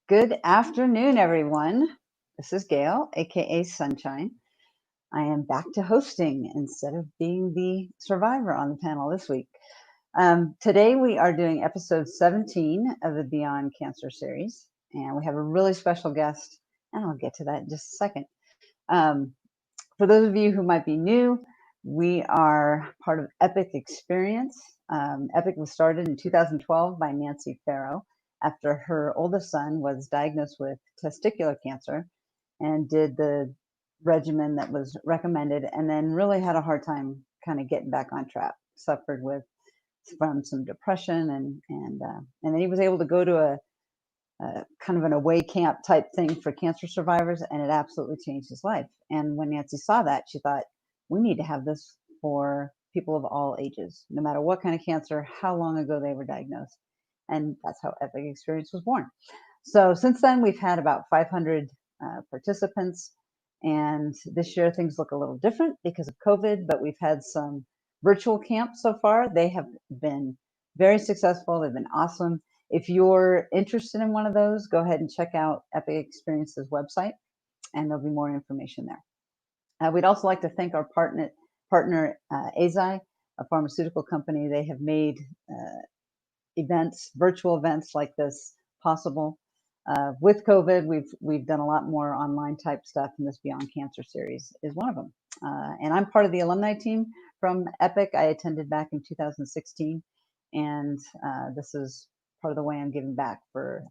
Good afternoon, everyone. This is Gail, aka Sunshine. I am back to hosting instead of being the survivor on the panel this week. Today we are doing episode 17 of the Beyond Cancer series, and we have a really special guest, and I'll get to that in just a second. For those of you who might be new, we are part of Epic Experience. Epic was started in 2012 by Nancy Farrow after her oldest son was diagnosed with testicular cancer and did the regimen that was recommended, and then really had a hard time kind of getting back on track. Suffered from some depression, and then he was able to go to a kind of an away camp type thing for cancer survivors, and it absolutely changed his life. And when Nancy saw that, she thought, we need to have this for people of all ages, no matter what kind of cancer, how long ago they were diagnosed. And that's how Epic Experience was born. So since then, we've had about 500 participants. And this year, things look a little different because of COVID, but we've had some virtual camps so far. They have been very successful. They've been awesome. If you're interested in one of those, go ahead and check out Epic Experience's website, and there'll be more information there. We'd also like to thank our partner Eisai, a pharmaceutical company. They have made virtual events like this possible. With COVID, we've done a lot more online type stuff, and this Beyond Cancer series is one of them. And I'm part of the alumni team from Epic. I attended back in 2016, and this is part of the way I'm giving back for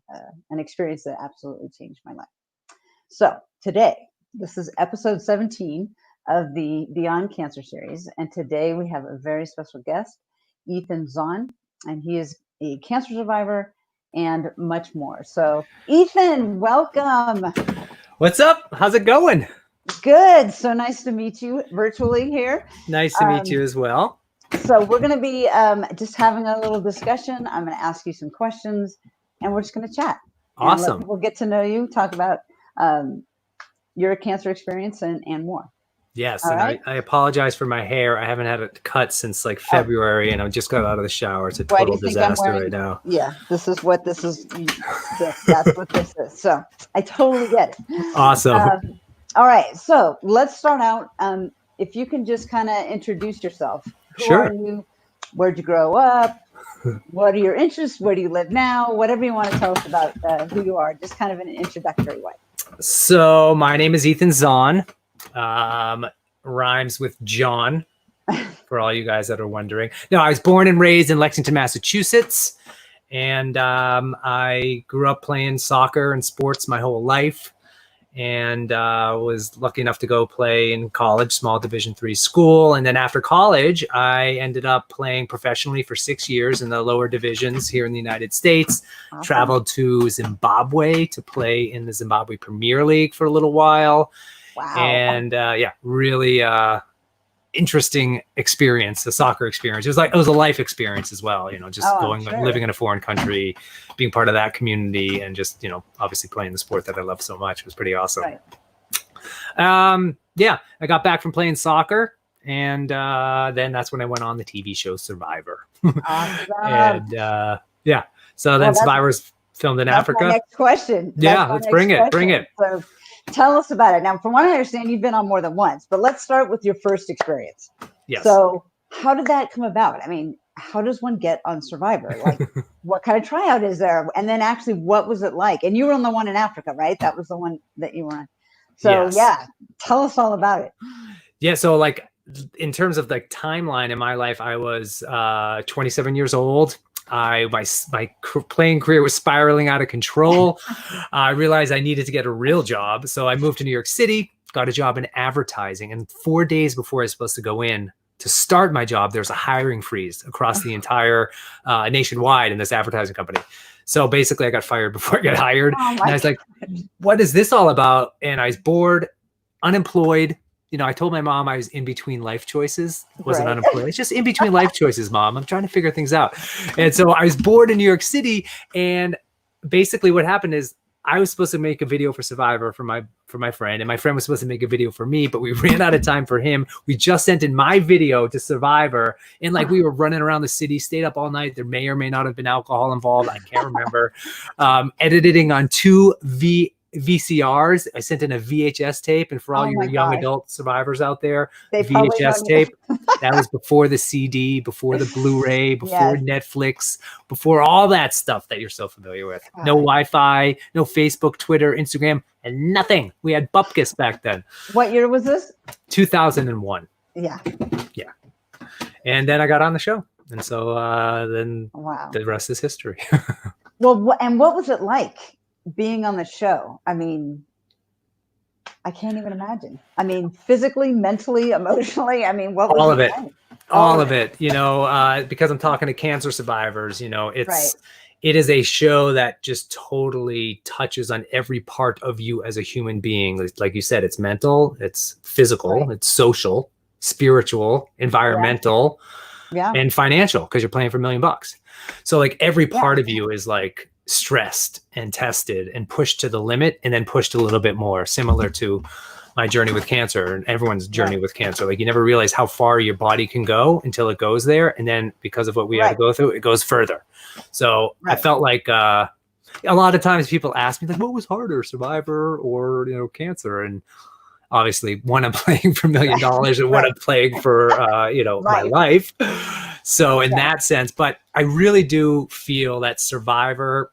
an experience that absolutely changed my life. So today, this is episode 17 of the Beyond Cancer series, and today we have a very special guest, Ethan Zohn, and he is a cancer survivor and much more. So Ethan, welcome. What's up? How's it going? Good. So nice to meet you virtually here. Nice to meet you as well. So we're going to be just having a little discussion. I'm going to ask you some questions, and we're just going to chat. Awesome. We'll get to know you, talk about your cancer experience and more. Yes. All and right. I apologize for my hair. I haven't had it cut since like February, and I just got out of the shower. It's a total disaster right now. Yeah, this is what this is. That's what this is. So I totally get it. Awesome. All right. So let's start out. If you can just kind of introduce yourself. Who are you? Where'd you grow up? What are your interests? Where do you live now? Whatever you want to tell us about who you are, just kind of in an introductory way. So my name is Ethan Zohn. Rhymes with John, for all you guys that are wondering. No, I was born and raised in Lexington, Massachusetts, and I grew up playing soccer and sports my whole life, and was lucky enough to go play in college, small Division III school. And then after college, I ended up playing professionally for 6 years in the lower divisions here in the United States. Awesome. Traveled to Zimbabwe to play in the Zimbabwe Premier League for a little while. Wow. And really interesting experience, the soccer experience. It was a life experience as well, living in a foreign country, being part of that community, and just, obviously playing the sport that I love so much. It was pretty awesome. Right. I got back from playing soccer, and then that's when I went on the TV show Survivor. Awesome. And so then Survivor's filmed in Africa. My next question. Let's bring it. So tell us about it. Now, from what I understand, you've been on more than once, but let's start with your first experience. Yes. So how did that come about? I mean, how does one get on Survivor? Like, what kind of tryout is there? And then actually, what was it like? And you were on the one in Africa, right? That was the one that you were on. So tell us all about it. Yeah. So like in terms of the timeline in my life, I was 27 years old. My playing career was spiraling out of control. I realized I needed to get a real job. So I moved to New York City, got a job in advertising. And 4 days before I was supposed to go in to start my job, there's a hiring freeze across the entire nationwide in this advertising company. So basically I got fired before I got hired. And I was like, what is this all about? And I was bored, unemployed. I told my mom I was in between life choices. I wasn't unemployed. It's just in between life choices, Mom. I'm trying to figure things out. And so I was bored in New York City. And basically what happened is I was supposed to make a video for Survivor for my friend, and my friend was supposed to make a video for me, but we ran out of time for him. We just sent in my video to Survivor, and like we were running around the city, stayed up all night. There may or may not have been alcohol involved. I can't remember. Editing on 2 VCRs. I sent in a VHS tape, and for all your young adult survivors out there, They VHS tape. That was before the CD, before the Blu-ray, before Netflix, before all that stuff that you're so familiar with. God. No Wi-Fi, no Facebook, Twitter, Instagram, and nothing. We had bupkis back then. What year was this? 2001. Yeah. Yeah. And then I got on the show. And so then the rest is history. Well, and what was it like being on the show? I mean, I can't even imagine. I mean, physically, mentally, emotionally. I mean, what was all of it? Like? All of it. You know, because I'm talking to cancer survivors. You know, it is a show that just totally touches on every part of you as a human being. Like you said, it's mental, it's physical, it's social, spiritual, environmental, and financial, because you're playing for $1 million. So like every part of you is like stressed and tested and pushed to the limit, and then pushed a little bit more, similar to my journey with cancer and everyone's journey with cancer. Like you never realize how far your body can go until it goes there. And then because of what we had to go through, it goes further. So I felt like a lot of times people ask me like, what was harder, Survivor or, you know, cancer? And obviously one I'm playing for $1 million and one I'm playing for, you know, my life. So in that sense, but I really do feel that Survivor,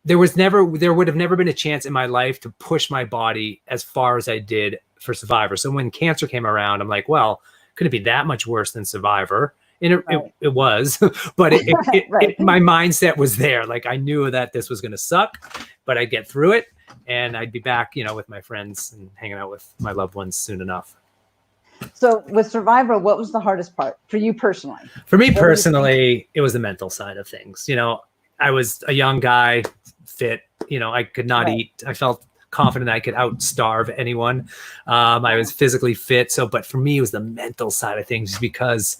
there would have never been a chance in my life to push my body as far as I did for Survivor. So when cancer came around, I'm like, well, could it be that much worse than Survivor? And it was, but my mindset was there. Like I knew that this was going to suck, but I'd get through it and I'd be back, you know, with my friends and hanging out with my loved ones soon enough. So with Survivor, what was the hardest part for you personally? For me personally, it was the mental side of things. You know, I was a young guy, fit, you know, I could not eat. I felt confident I could outstarve anyone. I was physically fit. So, but for me, it was the mental side of things, because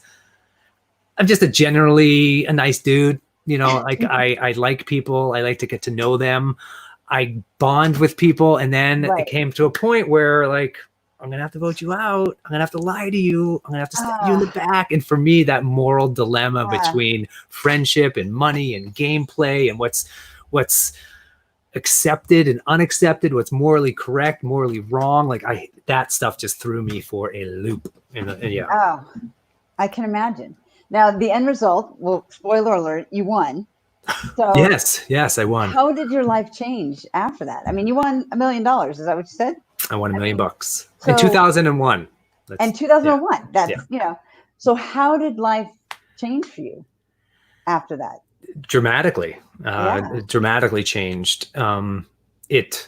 I'm just generally a nice dude. You know, like I like people. I like to get to know them. I bond with people. And then it came to a point where like, I'm going to have to vote you out. I'm going to have to lie to you. I'm going to have to stab you in the back. And for me, that moral dilemma between friendship and money and gameplay and what's accepted and unaccepted, what's morally correct, morally wrong. Like that stuff just threw me for a loop. Oh, I can imagine. Now the end result, well, spoiler alert, you won. So yes, I won. How did your life change after that? I mean, you won $1 million. Is that what you said? I won $1 million in 2001. And 2001. That's, you know, so how did life change for you after that? Dramatically, dramatically changed. It's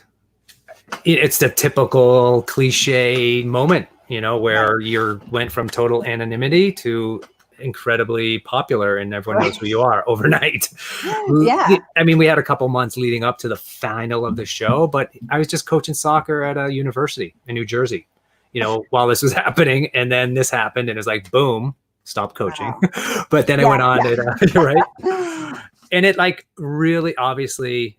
the typical cliche moment, you know, where you went from total anonymity to incredibly popular and everyone knows who you are overnight. I mean, we had a couple months leading up to the final of the show, but I was just coaching soccer at a university in New Jersey, you know, while this was happening. And then this happened and it was like, boom, stop coaching. But then I went on right. And it like really, obviously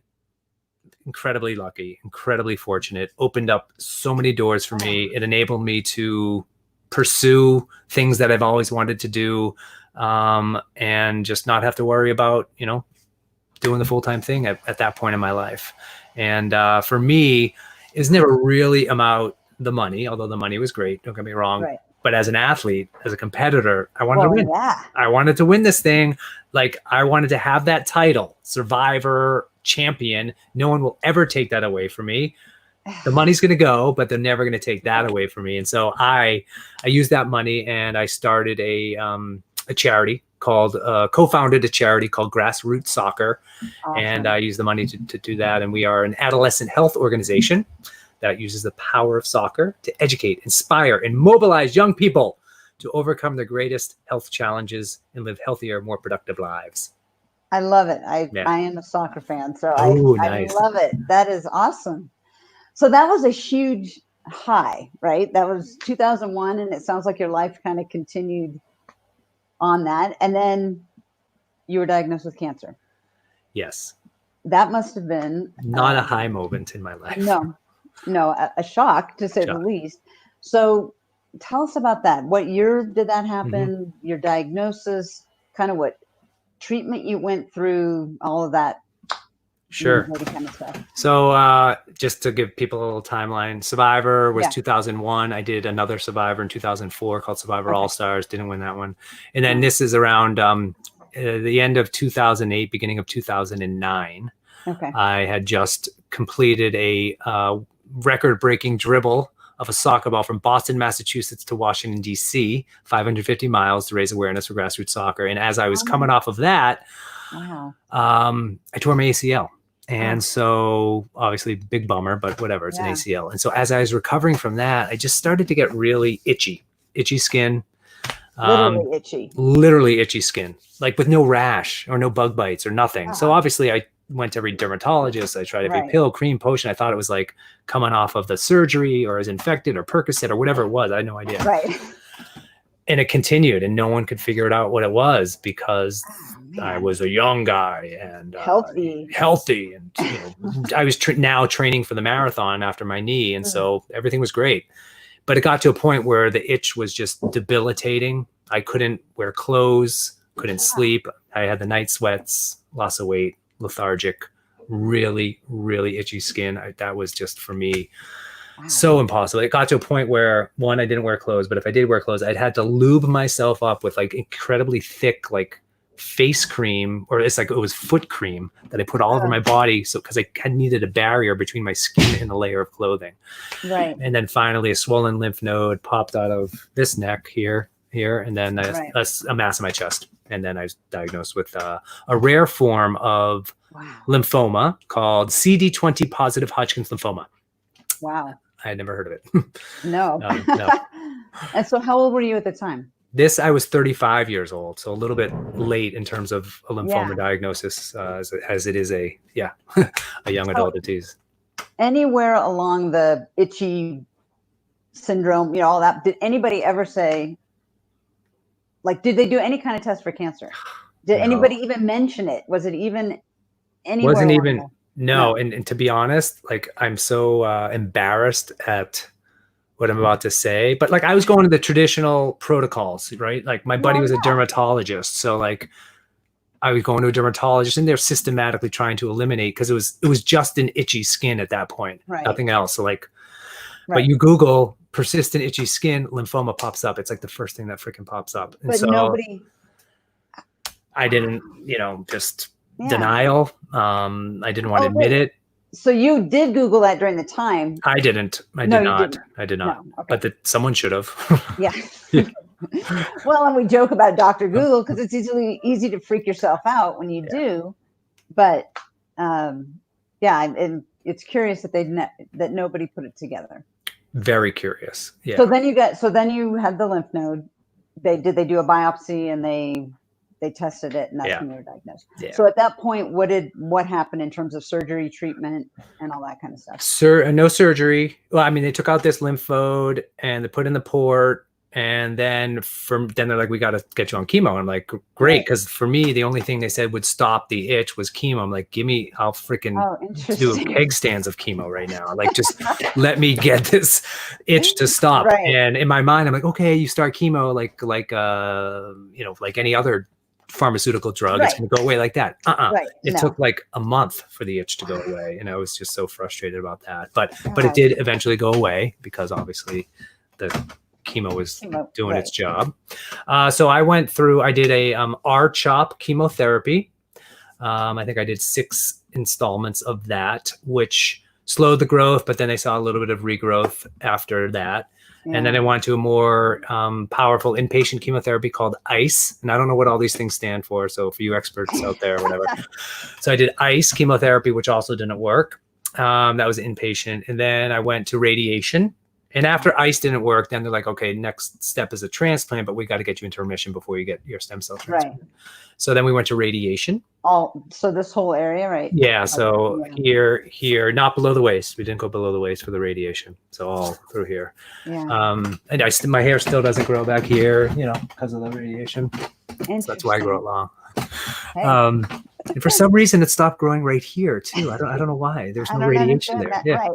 incredibly lucky, incredibly fortunate, opened up so many doors for me. It enabled me to pursue things that I've always wanted to do, and just not have to worry about, you know, doing the full-time thing at that point in my life. And for me, it's never really about the money, although the money was great, don't get me wrong. But as an athlete, as a competitor, I wanted to win. I wanted to win this thing. Like I wanted to have that title, Survivor champion. No one will ever take that away from me. The money's going to go, but they're never going to take that away from me. And so I used that money and I started a charity called, co-founded a charity called Grassroot Soccer. And I used the money to do that. And we are an adolescent health organization that uses the power of soccer to educate, inspire, and mobilize young people to overcome their greatest health challenges and live healthier, more productive lives. I love it. I am a soccer fan, so I love it. That is awesome. So that was a huge high, right? That was 2001, and it sounds like your life kind of continued on that. And then you were diagnosed with cancer. Yes. that must have been not a high moment in my life. No, a shock to say the Shock. least. So tell us about that. What year did that happen? Mm-hmm. Your diagnosis, kind of what treatment you went through, all of that. Sure. Kind of stuff. So just to give people a little timeline, Survivor was Yeah. 2001. I did another Survivor in 2004 called Survivor Okay. All-Stars. Didn't win that one. And then this is around the end of 2008, beginning of 2009. Okay. I had just completed a record-breaking dribble of a soccer ball from Boston, Massachusetts to Washington, D.C., 550 miles to raise awareness for Grassroot Soccer. And as I was coming off of that, I tore my ACL. And so obviously big bummer, but whatever, it's an ACL. And so as I was recovering from that, I just started to get really itchy skin. Literally itchy skin, like with no rash or no bug bites or nothing. So obviously I went to every dermatologist. I tried every pill, cream, potion. I thought it was like coming off of the surgery or is infected or Percocet or whatever it was. I had no idea. Right. And it continued and no one could figure it out what it was because I was a young guy and healthy. And I was now training for the marathon after my knee. And so everything was great. But it got to a point where the itch was just debilitating. I couldn't wear clothes, couldn't sleep. I had the night sweats, loss of weight, lethargic, really, really itchy skin. That was just for me so impossible. It got to a point where one, I didn't wear clothes, but if I did wear clothes, I'd had to lube myself up with like incredibly thick, like face cream, or it's like it was foot cream that I put all over my body. So because I needed a barrier between my skin and the layer of clothing. Right. And then finally a swollen lymph node popped out of this neck here, and then a mass in my chest. And then I was diagnosed with a rare form of lymphoma called CD20 positive Hodgkin's lymphoma. Wow. I had never heard of it. No. And so how old were you at the time? I was 35 years old, so a little bit late in terms of a lymphoma diagnosis, as it is a young adult disease. Anywhere along the itchy syndrome, all that, did anybody ever say, like, did they do any kind of test for cancer? Did anybody even mention it? Was it even anywhere? Wasn't even. No. And to be honest, like I'm so embarrassed at what I'm about to say, but like I was going to the traditional protocols, right? Like my buddy was a dermatologist. So like I was going to a dermatologist and they're systematically trying to eliminate, because it was just an itchy skin at that point, nothing else. So like, but you Google persistent itchy skin, lymphoma pops up. It's like the first thing that freaking pops up. And but so nobody, I didn't, just denial. I didn't want to admit it. So you did Google that during the time? I didn't. I did not. No, but someone should have. Yeah. Well, and we joke about Dr. Google because it's easy to freak yourself out when you do. But and it's curious that that nobody put it together. Very curious. Yeah. So then you had the lymph node. They do a biopsy and they tested it, and that's when you were diagnosed. Yeah. So at that point, what happened in terms of surgery, treatment, and all that kind of stuff? No surgery. Well, I mean, they took out this lymph node and they put in the port, and then they're like, we got to get you on chemo. And I'm like, great, because for me, the only thing they said would stop the itch was chemo. I'm like, I'll freaking do keg stands of chemo right now. Like, just let me get this itch to stop. Right. And in my mind, I'm like, okay, you start chemo like any other pharmaceutical drug, it's going to go away like that. It took like a month for the itch to go away, and I was just so frustrated about that. But it did eventually go away because obviously the chemo was doing its job. So I did a R-CHOP chemotherapy. I think I did 6 installments of that, which slowed the growth, but then they saw a little bit of regrowth after that. And then I went to a more powerful inpatient chemotherapy called ICE. And I don't know what all these things stand for. So for you experts out there or whatever. So I did ICE chemotherapy, which also didn't work. That was inpatient. And then I went to radiation. And after ICE didn't work, then they're like, okay, next step is a transplant, but we got to get you into remission before you get your stem cell transplant. Right. So then we went to radiation. So this whole area, right? Yeah. So here, not below the waist. We didn't go below the waist for the radiation. So all through here. Yeah. And my hair still doesn't grow back here, because of the radiation. So that's why I grow it long. Hey. And for some reason, it stopped growing right here too. I don't know why. There's no radiation there. That. Yeah.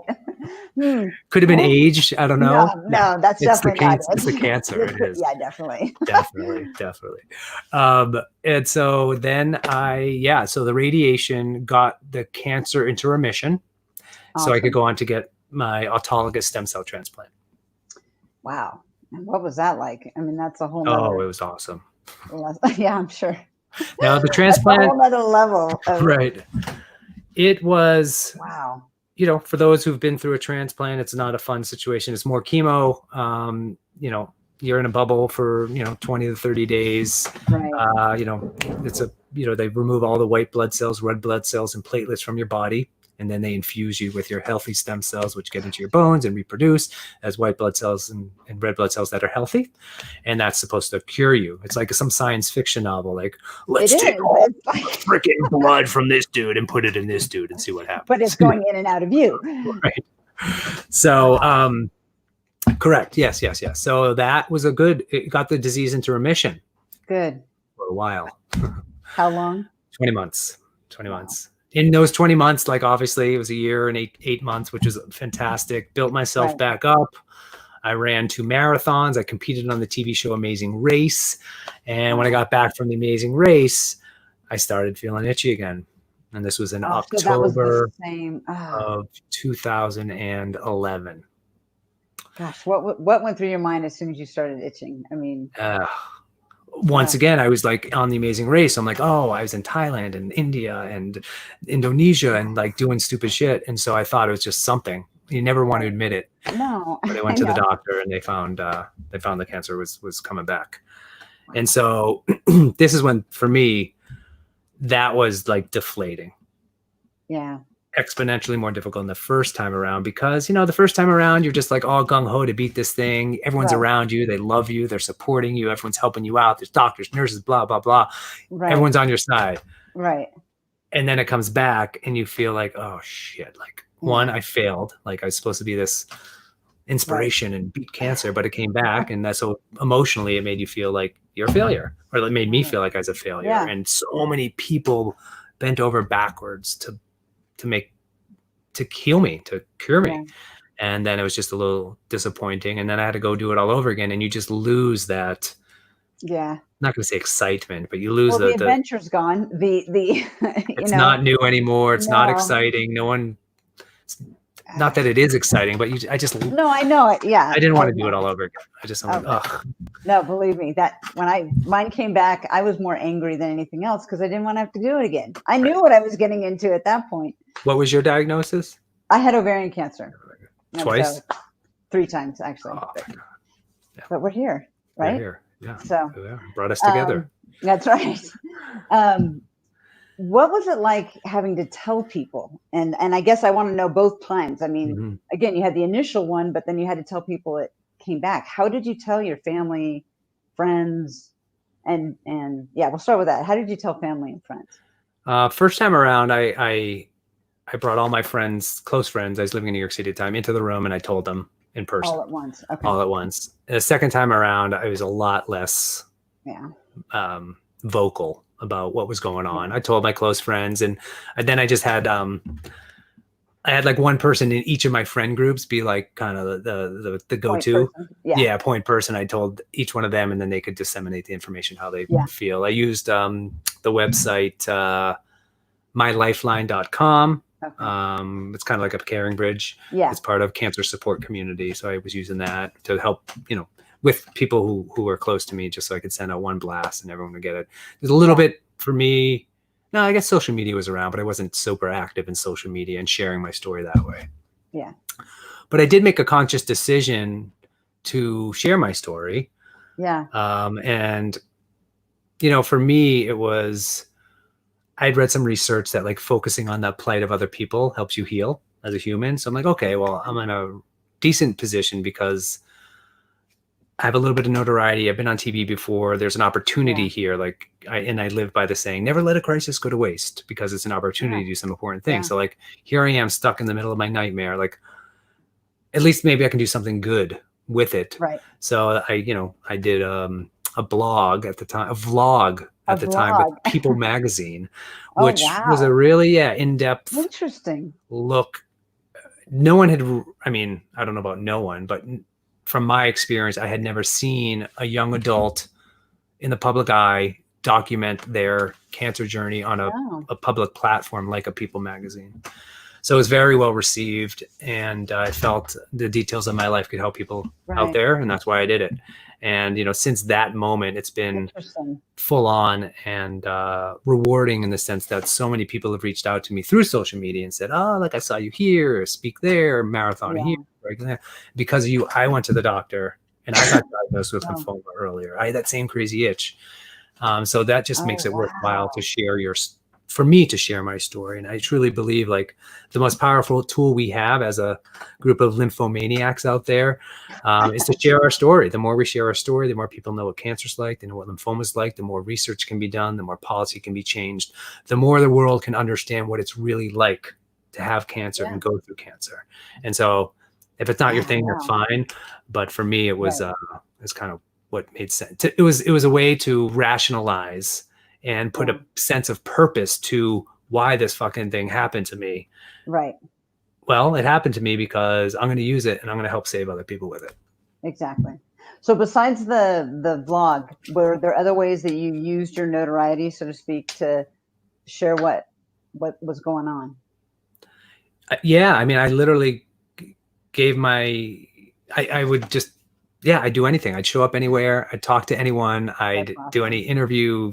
Right. Could have been age. I don't know. No, that's definitely not it. It's the cancer. It is. Yeah, definitely. Definitely. And so then so the radiation got the cancer into remission. Awesome. So I could go on to get my autologous stem cell transplant. Wow. And what was that like? I mean, that's a whole nother... it was awesome. Yeah, I'm sure. Now the transplant, that's a whole other level. Right. It was, wow. You know, for those who've been through a transplant, it's not a fun situation. It's more chemo. You know, you're in a bubble for, 20 to 30 days. Right. They remove all the white blood cells, red blood cells, and platelets from your body. And then they infuse you with your healthy stem cells, which get into your bones and reproduce as white blood cells and red blood cells that are healthy. And that's supposed to cure you. It's like some science fiction novel. Like, let's take all the freaking blood from this dude and put it in this dude and see what happens. But it's going in and out of you. Right. So, correct. Yes. So that was it got the disease into remission. Good. For a while. How long? 20 months. 20 months. In those 20 months, like obviously it was a year and eight months, which was fantastic. Built myself back up. I ran 2 marathons. I competed on the TV show Amazing Race. And when I got back from the Amazing Race, I started feeling itchy again. And this was in October of 2011. Gosh, what went through your mind as soon as you started itching? I mean... Once again, I was like on the Amazing Race. I'm like, oh, I was in Thailand and India and Indonesia and like doing stupid shit. And so I thought it was just something. You never want to admit it. No. But I went to the doctor and they found the cancer was coming back. Wow. And so this is when, for me, that was like deflating. Yeah. Exponentially more difficult than the first time around because, the first time around, you're just like all gung-ho to beat this thing. Everyone's around you. They love you. They're supporting you. Everyone's helping you out. There's doctors, nurses, blah, blah, blah. Right. Everyone's on your side. Right. And then it comes back and you feel like, oh shit. Like one, I failed. Like I was supposed to be this inspiration and beat cancer, but it came back. And that's so emotionally, it made you feel like you're a failure, or it made me feel like I was a failure. Yeah. And so many people bent over backwards to heal me, to cure me. Yeah. And then it was just a little disappointing. And then I had to go do it all over again. And you just lose that. Yeah. I'm not going to say excitement, but you lose the adventure's gone. It's not new anymore. It's not exciting. No one, not that it is exciting, but No, I know it. Yeah. I didn't want to do it all over again. I'm like, ugh. No, believe me, that when mine came back, I was more angry than anything else because I didn't want to have to do it again. I knew what I was getting into at that point. What was your diagnosis? I had ovarian cancer. Twice? 3 times, actually. Oh, but we're here, right? We're here. Yeah. So brought us together. That's right. What was it like having to tell people? And I guess I want to know both times. I mean, again, you had the initial one, but then you had to tell people it came back. How did you tell your family, friends, and we'll start with that. How did you tell family and friends? First time around, I brought all my friends, close friends, I was living in New York City at the time, into the room, and I told them in person. All at once. Okay. All at once. The second time around, I was a lot less vocal about what was going on. I told my close friends, and then I just had I had like one person in each of my friend groups be like kind of the go-to. Point person. I told each one of them, and then they could disseminate the information how they feel. I used the website mylifeline.com. Okay. It's kind of like a caring bridge. Yeah. It's part of cancer support community. So I was using that to help, with people who are close to me, just so I could send out one blast and everyone would get it. There's a little bit for me. No, I guess social media was around, but I wasn't super active in social media and sharing my story that way. Yeah. But I did make a conscious decision to share my story. Yeah. And, for me, it was, I'd read some research that like focusing on the plight of other people helps you heal as a human. So I'm like, okay, well, I'm in a decent position because I have a little bit of notoriety. I've been on TV before. There's an opportunity here. Like I live by the saying, never let a crisis go to waste, because it's an opportunity to do some important things. So like, here I am stuck in the middle of my nightmare. Like, at least maybe I can do something good with it. Right. So I did a blog at the time, a vlog at the time with blog. People magazine, Oh, which was a wow. really in-depth Interesting. look. No one had, I mean, I don't know about no one, but from my experience, I had never seen a young adult in the public eye document their cancer journey on Oh, a public platform like a People magazine. So it was very well received, and I felt the details of my life could help people out right. there, and that's why I did it. And since that moment, it's been Interesting. full on and rewarding in the sense that so many people have reached out to me through social media and said, "Oh, like I saw you here, or speak there, or marathon here." Yeah. Because of you, I went to the doctor and I got diagnosed with Oh, lymphoma earlier. I had that same crazy itch. So that just makes oh, it worthwhile wow. to share for me to share my story. And I truly believe like the most powerful tool we have as a group of lymphomaniacs out there is to share our story. The more we share our story, the more people know what cancer's like, they know what lymphoma's like, the more research can be done, the more policy can be changed, the more the world can understand what it's really like to have cancer and go through cancer. And so if it's not your thing, that's fine. But for me, it was it's kind of what made sense. It was a way to rationalize and put a sense of purpose to why this fucking thing happened to me. Right. Well, it happened to me because I'm going to use it and I'm going to help save other people with it. Exactly. So besides the vlog, were there other ways that you used your notoriety, so to speak, to share what was going on? Yeah. I mean, I literally gave I would just, I'd do anything. I'd show up anywhere. I'd talk to anyone. I'd do any interview,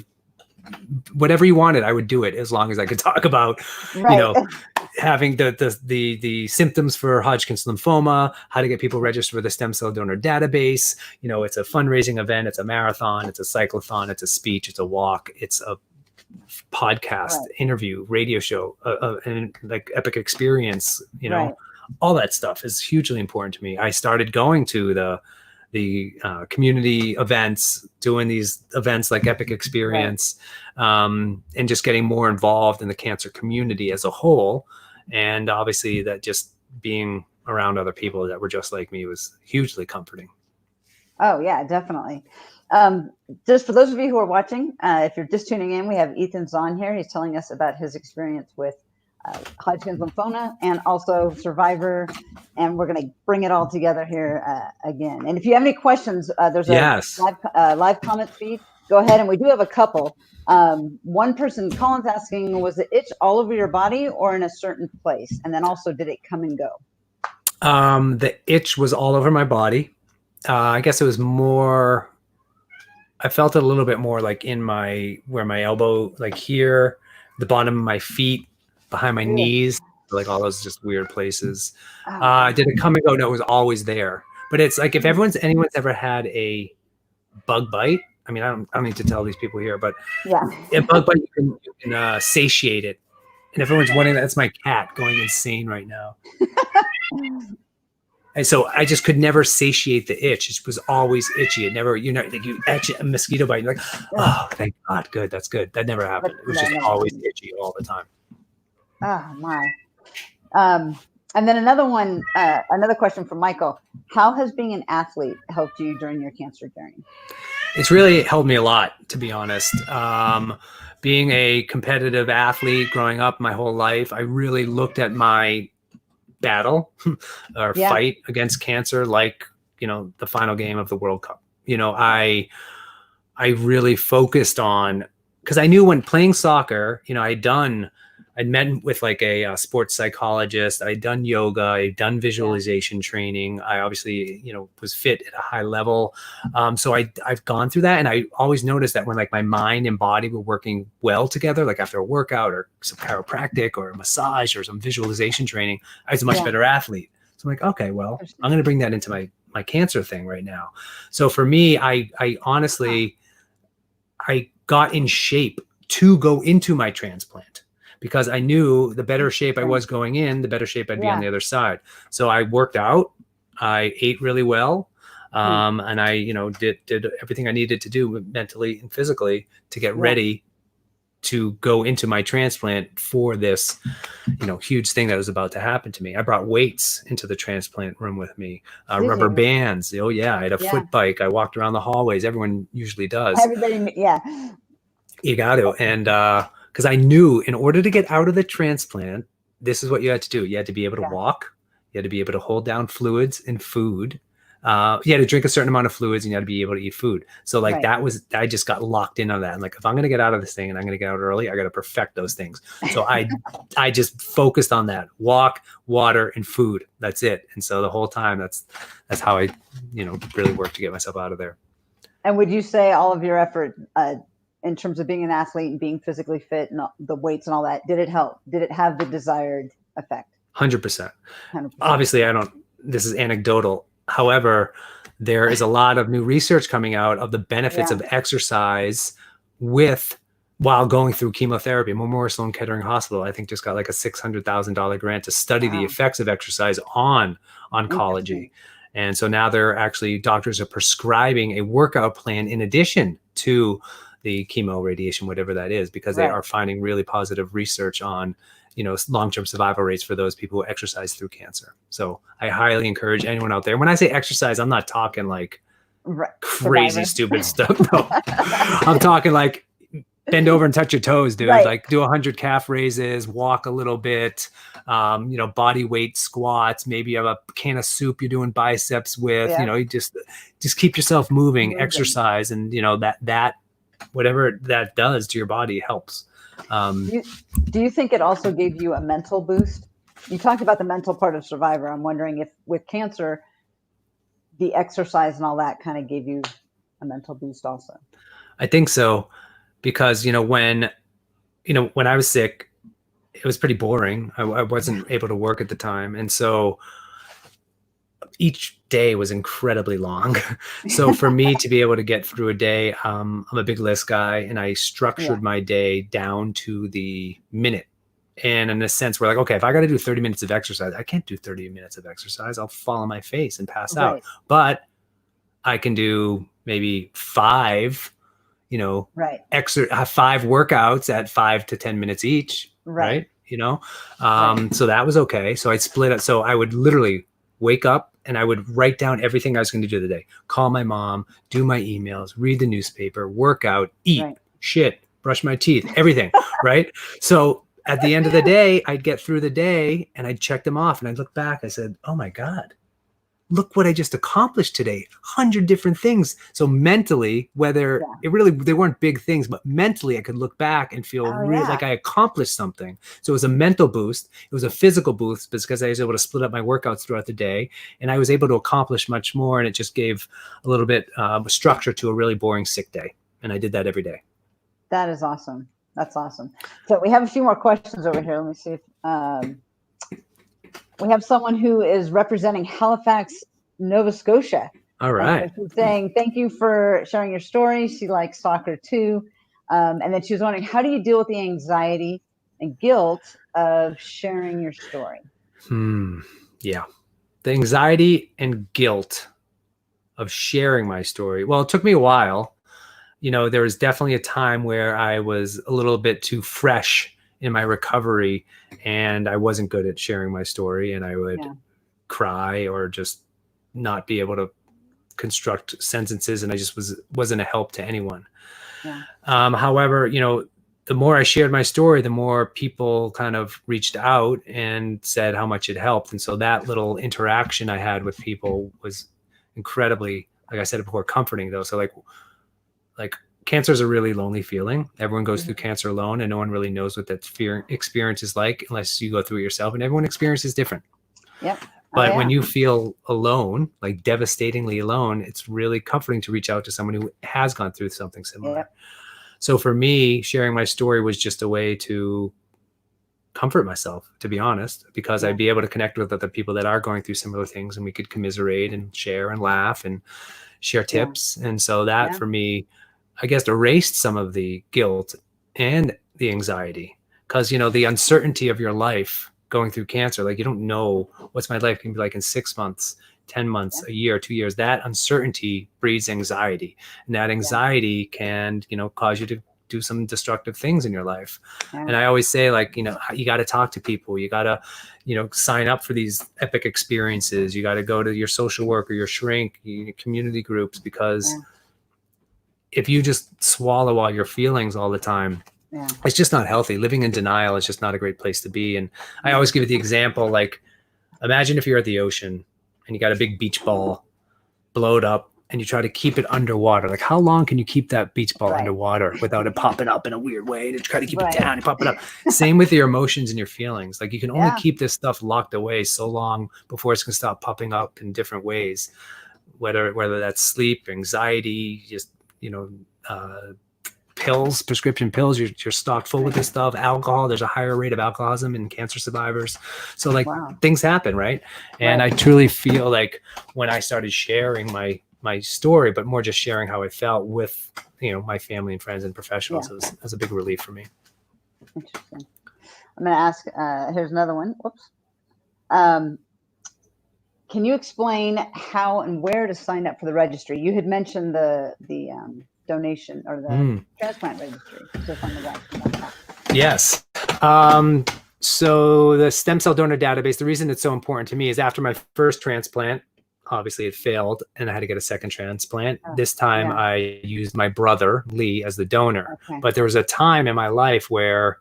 whatever you wanted, I would do it as long as I could talk about, having the symptoms for Hodgkin's lymphoma, how to get people registered with the stem cell donor database. It's a fundraising event. It's a marathon. It's a cyclothon. It's a speech. It's a walk. It's a podcast, interview, radio show, and like epic experience, all that stuff is hugely important to me. I started going to the community events, doing these events like Epic Experience, and just getting more involved in the cancer community as a whole. And obviously that just being around other people that were just like me was hugely comforting. Oh yeah, definitely. Just for those of you who are watching, if you're just tuning in, we have Ethan Zohn here. He's telling us about his experience with Hodgkin's lymphoma and also Survivor, and we're going to bring it all together here again. And if you have any questions, there's a live comment feed. Go ahead, and we do have a couple. One person, Colin's asking, was the itch all over your body or in a certain place? And then also, did it come and go? The itch was all over my body. I guess it was more, I felt it a little bit more like where my elbow, like here, the bottom of my feet, behind my knees, like all those just weird places. Did it come and go? No, it was always there. But it's like if anyone's ever had a bug bite, I mean, I don't need to tell these people here, but a bug bite, you can satiate it. And everyone's wondering, that's my cat going insane right now. And so I just could never satiate the itch. It was always itchy. It never, like you etch a mosquito bite, you're like, oh, thank God, good, that's good. That never happened. It was just always itchy all the time. Oh my. And then another question from Michael. How has being an athlete helped you during your cancer journey? It's really helped me a lot, to be honest. Being a competitive athlete growing up my whole life, I really looked at my battle or fight against cancer like, the final game of the World Cup. I really focused on, because I knew when playing soccer, I'd met with like a sports psychologist. I'd done yoga. I'd done visualization training. I obviously, was fit at a high level. So I've gone through that. And I always noticed that when like my mind and body were working well together, like after a workout or some chiropractic or a massage or some visualization training, I was a much better athlete. So I'm like, okay, well, I'm going to bring that into my cancer thing right now. So for me, I honestly, I got in shape to go into my transplant, because I knew the better shape I was going in, the better shape I'd be on the other side. So I worked out, I ate really well, and I, did everything I needed to do mentally and physically to get ready to go into my transplant for this, huge thing that was about to happen to me. I brought weights into the transplant room with me, rubber bands. Oh yeah, I had a foot bike. I walked around the hallways. Everyone usually does. Everybody, You got to. And because I knew in order to get out of the transplant, this is what you had to do. You had to be able to walk. You had to be able to hold down fluids and food. You had to drink a certain amount of fluids, and you had to be able to eat food. So like I just got locked in on that. And like, if I'm going to get out of this thing and I'm going to get out early, I got to perfect those things. So I just focused on that: walk, water, and food. That's it. And so the whole time, that's how I, really worked to get myself out of there. And would you say all of your effort, in terms of being an athlete and being physically fit and the weights and all that, did it help? Did it have the desired effect? 100%. Obviously, this is anecdotal. However, there is a lot of new research coming out of the benefits of exercise while going through chemotherapy. Memorial Sloan Kettering Hospital, I think, just got like a $600,000 grant to study the effects of exercise on oncology. And so now doctors are prescribing a workout plan in addition to the chemo, radiation, whatever that is, because they are finding really positive research on, long-term survival rates for those people who exercise through cancer. So I highly encourage anyone out there. When I say exercise, I'm not talking like crazy, stupid stuff. No, I'm talking like bend over and touch your toes, dude. Like do 100 calf raises, walk a little bit, body weight squats. Maybe you have a can of soup you're doing biceps with. You just keep yourself moving, exercise, and that whatever that does to your body helps. Do you think it also gave you a mental boost? You talked about the mental part of Survivor. I'm wondering if with cancer, the exercise and all that kind of gave you a mental boost also. I think so, because when I was sick, it was pretty boring. I wasn't able to work at the time, and so each day was incredibly long. So for me to be able to get through a day, I'm a big list guy, and I structured my day down to the minute. And in a sense, we're like, okay, if I got to do 30 minutes of exercise, I can't do 30 minutes of exercise. I'll fall on my face and pass out. But I can do maybe 5, 5 workouts at 5 to 10 minutes each. Right. So that was okay. So I split it. So I would literally wake up and I would write down everything I was going to do the day, call my mom, do my emails, read the newspaper, work out, eat, shit, brush my teeth, everything. Right. So at the end of the day, I'd get through the day and I'd check them off and I'd look back. I said, oh my God, look what I just accomplished today. 100 different things. So mentally, whether they weren't big things, but mentally I could look back and feel really like I accomplished something. So it was a mental boost. It was a physical boost because I was able to split up my workouts throughout the day, and I was able to accomplish much more. And it just gave a little bit of structure to a really boring sick day. And I did that every day. That is awesome. That's awesome. So we have a few more questions over here. Let me see if, we have someone who is representing Halifax, Nova Scotia. All right. So she's saying, thank you for sharing your story. She likes soccer too. And then she was wondering, how do you deal with the anxiety and guilt of sharing your story? Yeah. The anxiety and guilt of sharing my story. Well, it took me a while. There was definitely a time where I was a little bit too fresh in my recovery and I wasn't good at sharing my story, and I would cry or just not be able to construct sentences, and I just wasn't a help to anyone. However, the more I shared my story, the more people kind of reached out and said how much it helped. And so that little interaction I had with people was incredibly, like I said before, comforting though. So like cancer is a really lonely feeling. Everyone goes through cancer alone, and no one really knows what that experience is like unless you go through it yourself, and everyone experiences different. But when you feel alone, like devastatingly alone, it's really comforting to reach out to someone who has gone through something similar. So for me, sharing my story was just a way to comfort myself, to be honest, because I'd be able to connect with other people that are going through similar things, and we could commiserate and share and laugh and share tips. And so that for me, I guess, erased some of the guilt and the anxiety, because, the uncertainty of your life going through cancer, like you don't know what's my life going to be like in 6 months, 10 months, a year, 2 years. That uncertainty breeds anxiety, and that anxiety can, cause you to do some destructive things in your life. And I always say, like, you got to talk to people. You got to, sign up for these epic experiences. You got to go to your social work or your shrink, your community groups, because if you just swallow all your feelings all the time, Yeah. it's just not healthy. Living in denial is just not a great place to be. And I always give it the example, like, imagine if you're at the ocean and you got a big beach ball, blow it up, and you try to keep it underwater. Like, how long can you keep that beach ball underwater without it popping up in a weird way to try to keep it down and pop it up? Same with your emotions and your feelings. Like, you can only keep this stuff locked away so long before it's going to stop popping up in different ways, whether that's sleep, anxiety, just, pills, prescription pills. You're stocked full with this stuff. Alcohol, there's a higher rate of alcoholism in cancer survivors. So like things happen, right? And I truly feel like when I started sharing my story, but more just sharing how I felt with, my family and friends and professionals, it was a big relief for me. Interesting. I'm going to ask, here's another one. Whoops. Can you explain how and where to sign up for the registry? You had mentioned the donation or the transplant registry. So if I'm the right. Yes. So the stem cell donor database, the reason it's so important to me is after my first transplant, obviously it failed and I had to get a second transplant. This time I used my brother, Lee, as the donor. But there was a time in my life where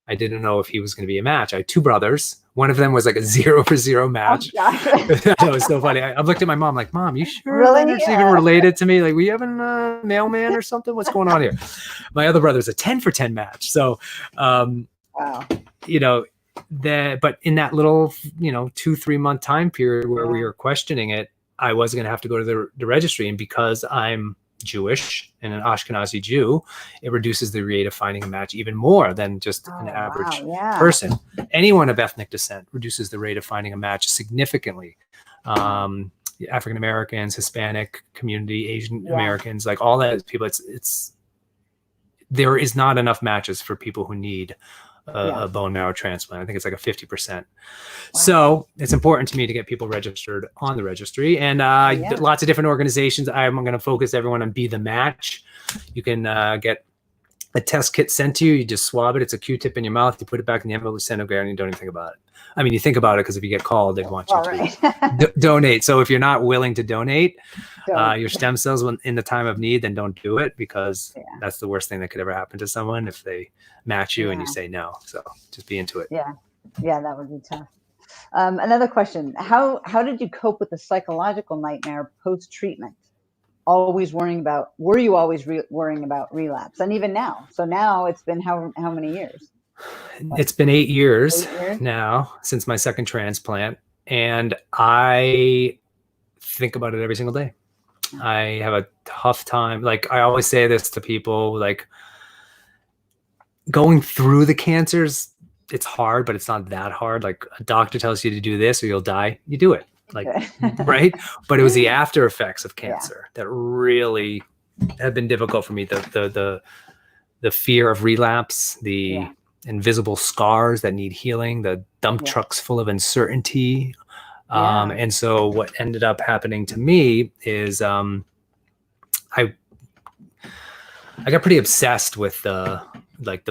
I didn't know if he was going to be a match. I had two brothers. One of them was like a 0-for-0 match. That was so funny. I looked at my mom like, Mom, you sure Leonard's even related to me? Like, we having a mailman or something? What's going on here? My other brother's a 10-for-10 match. So, but in that little, 2-3 month time period where we were questioning it, I was going to have to go to the registry. And because I'm Jewish and an Ashkenazi Jew, it reduces the rate of finding a match even more than just an average person. Anyone of ethnic descent reduces the rate of finding a match significantly. African Americans, Hispanic community, Asian Americans, like all that people, it's there is not enough matches for people who need a bone marrow transplant. I think it's like a 50%. So it's important to me to get people registered on the registry, and lots of different organizations. I'm going to focus everyone on Be the Match. You can get a test kit sent to you. You just swab it. It's a Q-tip in your mouth. You put it back in the envelope, send it, and you don't even think about it. I mean, you think about it because if you get called, they want you to donate. So if you're not willing to donate your stem cells in the time of need, then don't do it, because that's the worst thing that could ever happen to someone if they match you and you say no. So just be into it. Yeah, that would be tough. Another question: How did you cope with the psychological nightmare post-treatment? Were you always worrying about relapse? And even now? So now it's been how many years? It's been 8 years now since my second transplant, and I think about it every single day. I have a tough time. Like, I always say this to people, like, going through the cancers, it's hard, but it's not that hard. Like, a doctor tells you to do this or you'll die, you do it. Like, right? But it was the after effects of cancer that really have been difficult for me. The fear of relapse, the invisible scars that need healing, the dump trucks full of uncertainty. And so what ended up happening to me is I got pretty obsessed with the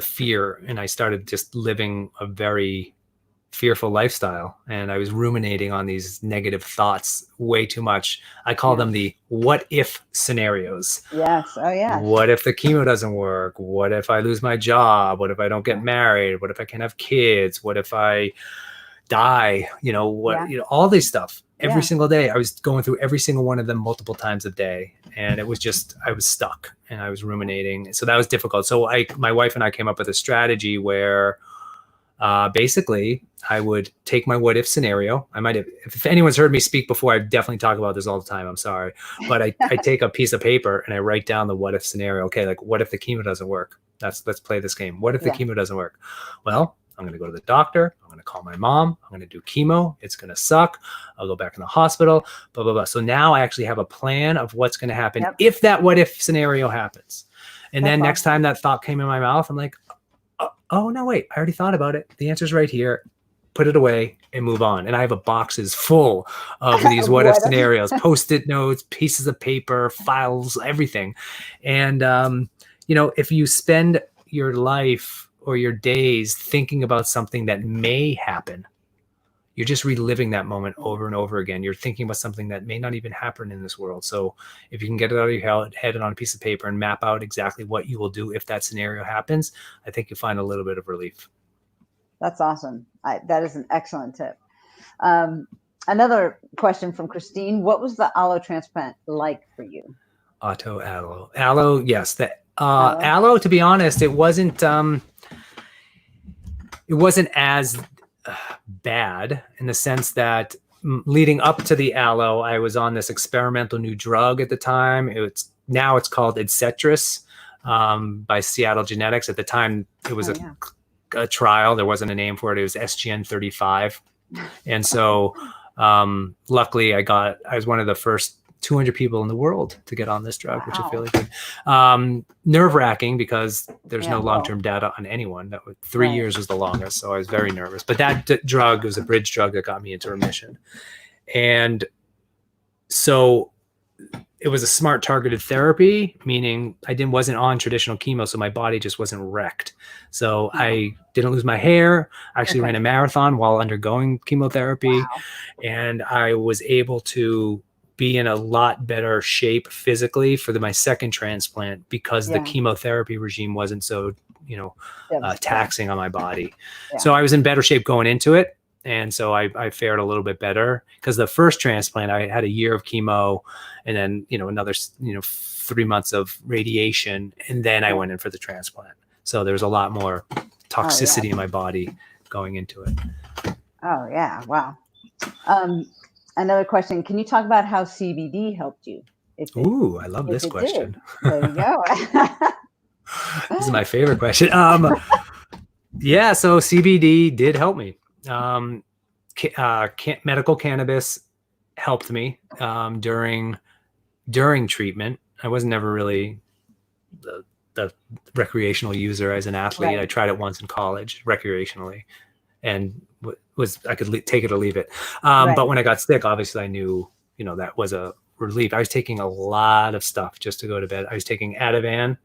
fear, and I started just living a very fearful lifestyle, and I was ruminating on these negative thoughts way too much. I call them the what if scenarios. Yes. Oh yeah. What if the chemo doesn't work? What if I lose my job? What if I don't get married? What if I can't have kids? What if I die? All this stuff. Every single day I was going through every single one of them multiple times a day, and it was just, I was stuck and I was ruminating. So that was difficult. So my wife and I came up with a strategy where basically I would take my what if scenario. I might have, if anyone's heard me speak before, I definitely talk about this all the time. I'm sorry. But I take a piece of paper and I write down the what if scenario. Okay. Like, what if the chemo doesn't work? Let's play this game. What if the chemo doesn't work? Well, I'm going to go to the doctor. I'm going to call my mom. I'm going to do chemo. It's going to suck. I'll go back in the hospital, blah, blah, blah. So now I actually have a plan of what's going to happen if that what if scenario happens. And then next time that thought came in my mouth, I'm like, oh, no, wait, I already thought about it. The answer's right here. Put it away and move on. And I have a boxes full of these what if scenarios, Post-it notes, pieces of paper, files, everything. And, if you spend your life or your days thinking about something that may happen, you're just reliving that moment over and over again. You're thinking about something that may not even happen in this world. So if you can get it out of your head and on a piece of paper and map out exactly what you will do if that scenario happens, I think you'll find a little bit of relief. That's awesome. That is an excellent tip. Another question from Christine. What was the allo transplant like for you? Allo, yes. The allo, to be honest, it wasn't as bad in the sense that leading up to the allo, I was on this experimental new drug at the time. Now it's called Etcetris by Seattle Genetics. At the time, it was a trial. There wasn't a name for it. It was SGN35. And so luckily I was one of the first 200 people in the world to get on this drug, which is really good. Nerve-wracking because there's no long-term data on anyone. That was 3 years was the longest, so I was very nervous. But that drug was a bridge drug that got me into remission. And so it was a smart targeted therapy, meaning I wasn't on traditional chemo, so my body just wasn't wrecked. So I didn't lose my hair. I actually ran a marathon while undergoing chemotherapy, and I was able to be in a lot better shape physically for my second transplant because the chemotherapy regime wasn't so, taxing on my body. So I was in better shape going into it. And so I fared a little bit better because the first transplant, I had a year of chemo and then, another, 3 months of radiation. And then I went in for the transplant. So there was a lot more toxicity in my body going into it. Oh, yeah. Wow. Another question. Can you talk about how CBD helped you? Ooh, I love this question. There you go. This is my favorite question. Yeah, so CBD did help me. Medical cannabis helped me during treatment. I was never really the recreational user as an athlete. I tried it once in college recreationally, and I could take it or leave it. But when I got sick, obviously I knew, that was a relief. I was taking a lot of stuff just to go to bed. I was taking Ativan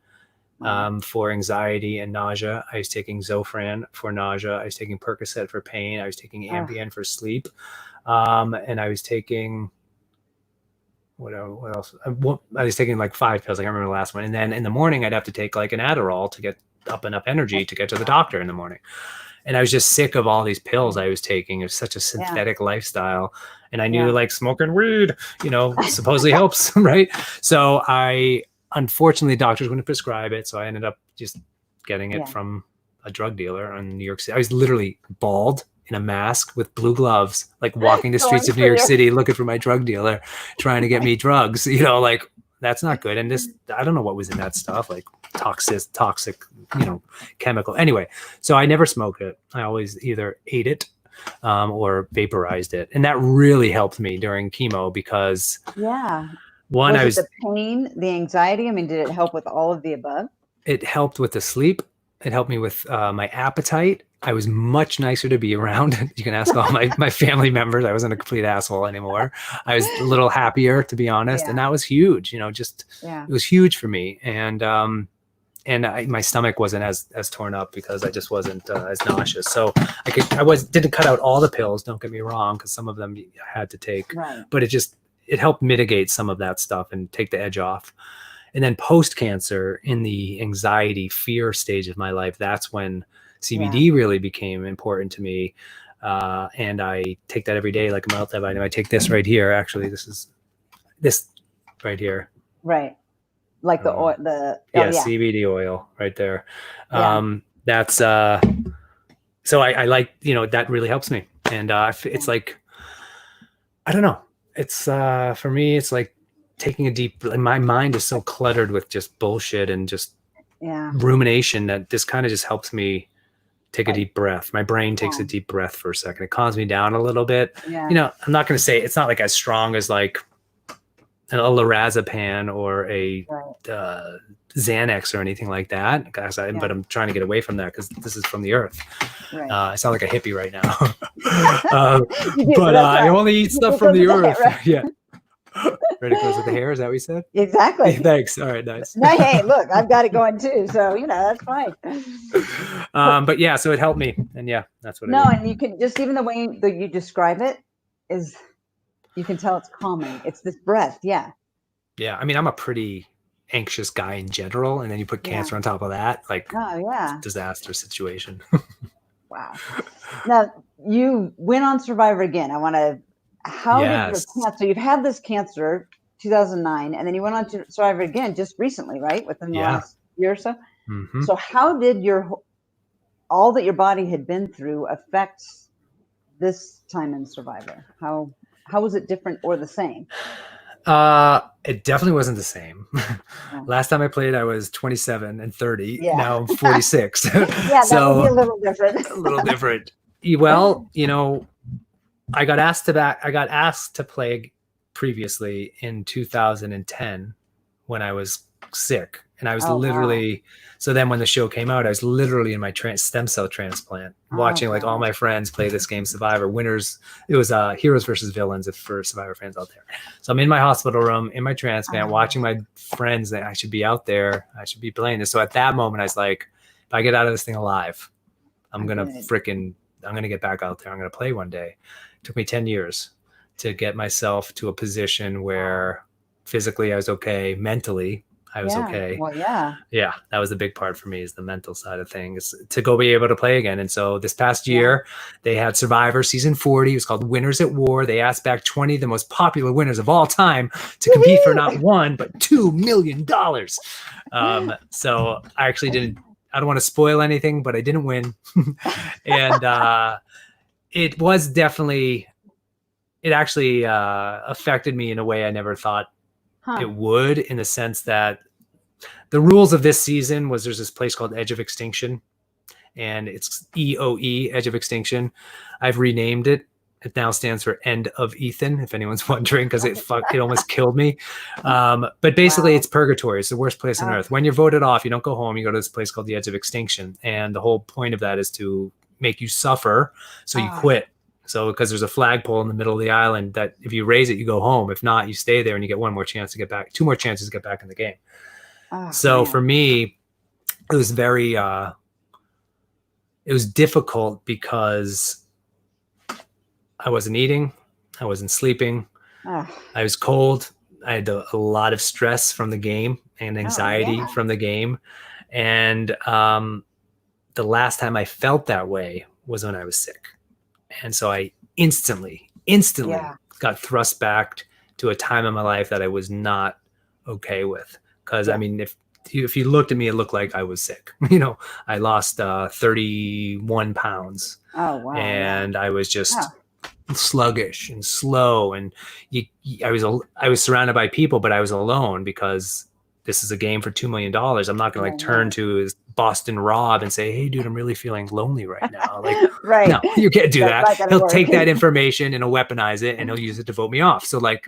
for anxiety and nausea. I was taking Zofran for nausea. I was taking Percocet for pain. I was taking Ambien for sleep. And I was taking, what else? I was taking like 5 pills. I can't remember the last one. And then in the morning, I'd have to take like an Adderall to get up enough energy to get to the doctor in the morning. And I was just sick of all these pills I was taking. It was such a synthetic lifestyle. And I knew like smoking weed, supposedly helps, right? So unfortunately, doctors wouldn't prescribe it. So I ended up just getting it from a drug dealer in New York City. I was literally bald in a mask with blue gloves, like walking the streets of New York City, looking for my drug dealer, trying to get me drugs, like that's not good. And I don't know what was in that stuff, like toxic, chemical. Anyway, so I never smoked it. I always either ate it or vaporized it. And that really helped me during chemo because one, was it the pain, the anxiety? I mean, did it help with all of the above? It helped with the sleep. It helped me with my appetite. I was much nicer to be around. You can ask all my family members. I wasn't a complete asshole anymore. I was a little happier, to be honest. And that was huge, it was huge for me. And my stomach wasn't as torn up because I just wasn't as nauseous. So didn't cut out all the pills. Don't get me wrong, because some of them I had to take, but it helped mitigate some of that stuff and take the edge off. And then post-cancer, in the anxiety, fear stage of my life, that's when CBD really became important to me. And I take that every day like a multivitamin. I take this right here. Actually, this right here. Right. Like the oil, CBD oil right there. That's so I like, that really helps me. And it's like, I don't know. It's for me, it's like taking my mind is so cluttered with just bullshit and just rumination that this kind of just helps me take a deep breath. My brain takes a deep breath for a second. It calms me down a little bit. I'm not going to say it's not like as strong as like a lorazepam or a Xanax or anything like that. But I'm trying to get away from that because this is from the earth. I sound like a hippie right now. But I only eat stuff from the earth. Right, it goes with the hair. Is that what you said? Exactly. Thanks. All right, nice. No, hey, look, I've got it going too, so that's fine. But yeah, so it helped me, and yeah, that's what No, I did. and you can just, even the way that you describe it is, you can tell it's calming. It's this breath. Yeah. Yeah, I mean, I'm a pretty anxious guy in general, and then you put cancer on top of that, like, Oh, yeah. disaster situation. Wow. Now, you went on Survivor again. How did your Yes. cancer, you've had this cancer 2009, and then you went on to Survivor again just recently, right? Within the last year or so. Mm-hmm. So how did all that your body had been through affect this time in Survivor? How was it different or the same? It definitely wasn't the same. Oh. Last time I played, I was 27 and 30. Yeah. Now I'm 46. Yeah, so that would be a little different. a little different. Well, I got asked to play previously in 2010 when I was sick, and I was literally, so then when the show came out, I was literally in my stem cell transplant, watching like all my friends play this game Survivor winners. It was heroes versus villains, if for Survivor fans out there. So I'm in my hospital room in my transplant, watching my friends that I should be out there, I should be playing this. So at that moment I was like, if I get out of this thing alive, I'm gonna get back out there. I'm gonna play one day. It took me 10 years to get myself to a position where physically I was okay, mentally I was okay. Well, yeah. Yeah, that was the big part for me, is the mental side of things, to go be able to play again. And so this past year, they had Survivor season 40. It was called Winners at War. They asked back 20 of the most popular winners of all time to compete for not $1, but $2 million. So I actually I don't want to spoil anything, but I didn't win. And it was definitely, it actually affected me in a way I never thought it would, in the sense that the rules of this season was, there's this place called Edge of Extinction, and it's EOE, Edge of Extinction. I've renamed it. It now stands for End of Ethan, if anyone's wondering, because it almost killed me. But basically, it's purgatory. It's the worst place on earth. When you're voted off, you don't go home. You go to this place called the Edge of Extinction. And the whole point of that is to make you suffer, so you quit. So because there's a flagpole in the middle of the island that if you raise it, you go home. If not, you stay there and you get one more chance to get back, 2 more chances to get back in the game. For me, it was very, it was difficult because I wasn't eating, I wasn't sleeping, I was cold. I had a lot of stress from the game and anxiety from the game. And the last time I felt that way was when I was sick. And so I instantly got thrust back to a time in my life that I was not okay with. Because I mean, if you looked at me, it looked like I was sick. I lost 31 pounds. And I was just sluggish and slow. And I was surrounded by people, but I was alone, because this is a game for $2 million. I'm not going to turn to Boston Rob and say, hey, dude, I'm really feeling lonely right now. Like, no, you can't do that. He'll take that information and he'll weaponize it and he'll use it to vote me off. So like,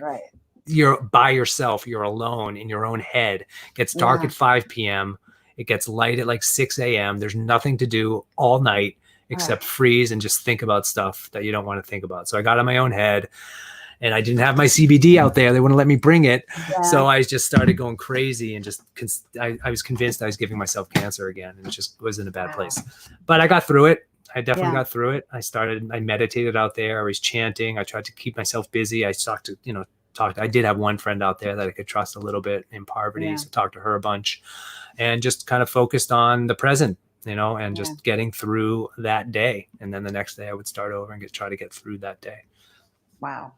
you're by yourself, you're alone in your own head. It gets dark at 5 p.m. It gets light at like 6 a.m. There's nothing to do all night except freeze and just think about stuff that you don't want to think about. So I got in my own head. And I didn't have my CBD out there. They wouldn't let me bring it. So I just started going crazy, and I was convinced I was giving myself cancer again, and it just was in a bad place. But I got through it. I definitely got through it. I meditated out there. I was chanting. I tried to keep myself busy. I I did have one friend out there that I could trust a little bit in poverty. So talked to her a bunch, and just kind of focused on the present, and just getting through that day. And then the next day I would start over and try to get through that day. Wow.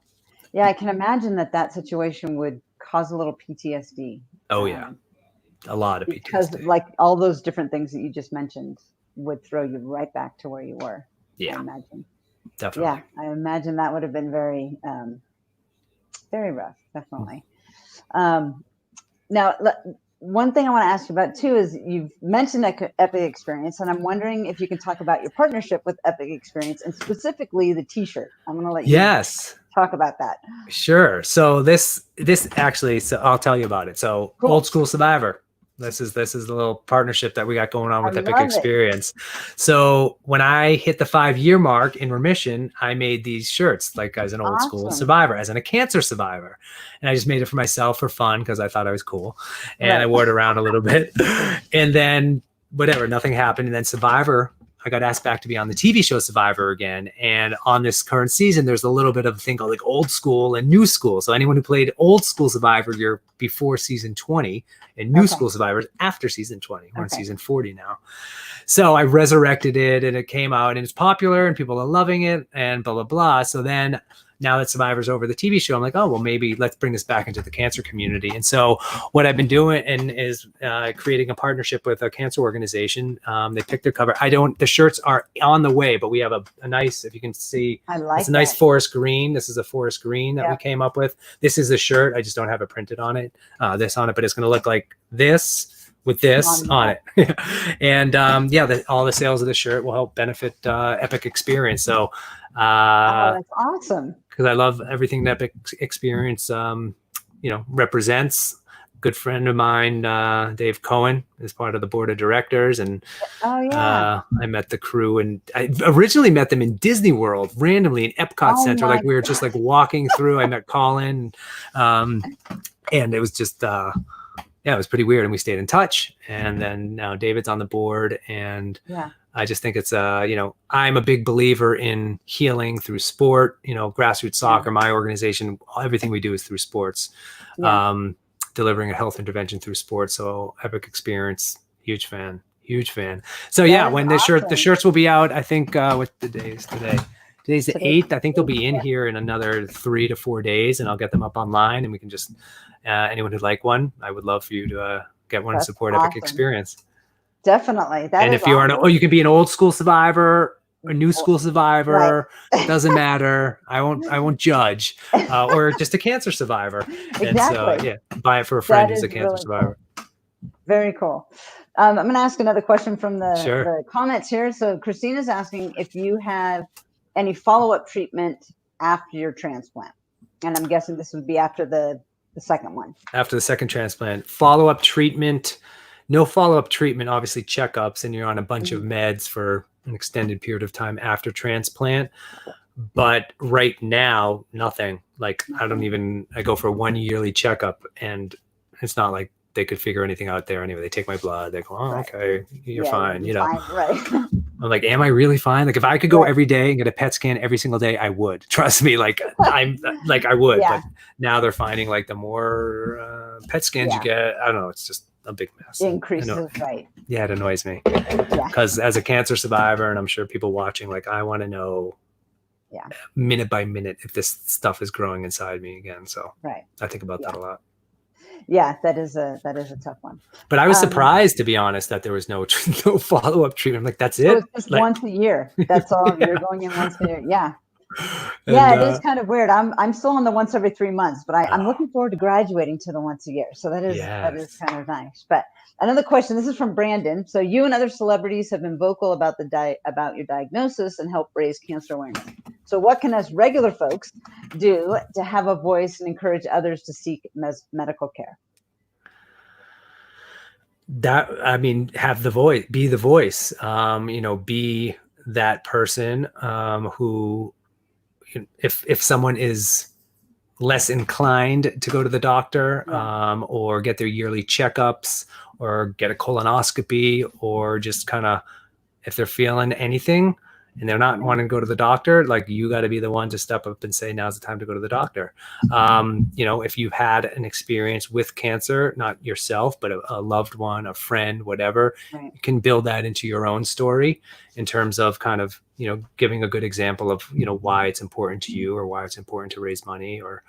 Yeah, I can imagine that situation would cause a little PTSD. Oh, yeah. A lot of PTSD. Because like all those different things that you just mentioned would throw you right back to where you were. Yeah. I imagine. Definitely. Yeah, I imagine that would have been very, very rough. Definitely. Now, one thing I want to ask you about too is you've mentioned Epic Experience, and I'm wondering if you can talk about your partnership with Epic Experience, and specifically the T-shirt. I'm going to let you talk about that. Sure. So this actually, so I'll tell you about it. So Old School Survivor, This is the little partnership that we got going on with I Epic love it. Experience. So when I hit the 5-year mark in remission, I made these shirts, like as an old school Awesome. survivor, as a cancer survivor. And I just made it for myself for fun because I thought I was cool. And Right. I wore it around a little bit. And then whatever, nothing happened. And then Survivor, I got asked back to be on the TV show Survivor again. And on this current season, there's a little bit of a thing called like old school and new school. So anyone who played old school Survivor, you're before season 20, and new school Survivors after season 20. We're on season 40 now. So I resurrected it and it came out and it's popular and people are loving it and blah, blah, blah. So then now that Survivor's over the TV show, I'm like, oh, well, maybe let's bring this back into the cancer community. And so what I've been doing is creating a partnership with a cancer organization. They picked their cover. The shirts are on the way, but we have a nice, if you can see, it's a nice forest green. This is a forest green that we came up with. This is a shirt. I just don't have it printed on it, but it's going to look like this with this on it. And all the sales of the shirt will help benefit Epic Experience. So that's awesome. Because I love everything that Epic Experience, represents. Good friend of mine, Dave Cohen, is part of the board of directors, and I met the crew, and I originally met them in Disney World randomly in Epcot Center. Like we were just like walking through. I met Colin, and it was just it was pretty weird, and we stayed in touch. And then now David's on the board, and I just think it's I'm a big believer in healing through sport. Grassroot Soccer, my organization, everything we do is through sports. Delivering a health intervention through sports. So Epic Experience, huge fan. So when the shirts will be out, I think what the day is today. Today's the 8th. I think they'll be in here in another 3 to 4 days, and I'll get them up online, and we can just anyone who'd like one, I would love for you to get one and support Epic Experience. Definitely. And if you are you can be an old school survivor, a new school survivor, doesn't matter. I won't judge, or just a cancer survivor. Exactly. And so, buy it for a friend who's a cancer survivor. Cool. Very cool. I'm going to ask another question from the comments here. So Christina's asking if you have any follow-up treatment after your transplant. And I'm guessing this would be after the second one. After the second transplant. Follow-up treatment. No follow-up treatment, obviously checkups, and you're on a bunch of meds for an extended period of time after transplant. But right now, nothing. Like I go for 1 yearly checkup, and it's not like they could figure anything out there anyway. They take my blood. They go, oh, okay, you're fine. Fine, right. I'm like, am I really fine? Like if I could go every day and get a PET scan every single day, I would. Trust me. Like I would. But now they're finding like the more PET scans you get, I don't know. It's just a big mess. It increases, right? Yeah, it annoys me. Because as a cancer survivor, and I'm sure people watching, like I want to know minute by minute if this stuff is growing inside me again. So I think about that a lot. Yeah, that is a tough one. But I was surprised, to be honest, that there was no follow-up treatment. I'm like, that's it? It's just once a year. That's all. You're going in once a year. Yeah. It is kind of weird. I'm still on the once every 3 months, but I'm looking forward to graduating to the once a year. So that is kind of nice. But another question. This is from Brandon. So you and other celebrities have been vocal about about your diagnosis and help raise cancer awareness. So what can us regular folks do to have a voice and encourage others to seek medical care? Have the voice, be the voice, be that person who, if someone is less inclined to go to the doctor or get their yearly checkups or get a colonoscopy, or just kind of, if they're feeling anything and they're not wanting to go to the doctor, like you got to be the one to step up and say, now's the time to go to the doctor. If you've had an experience with cancer, not yourself, but a loved one, a friend, whatever, you can build that into your own story in terms of kind of, giving a good example of, why it's important to you, or why it's important to raise money or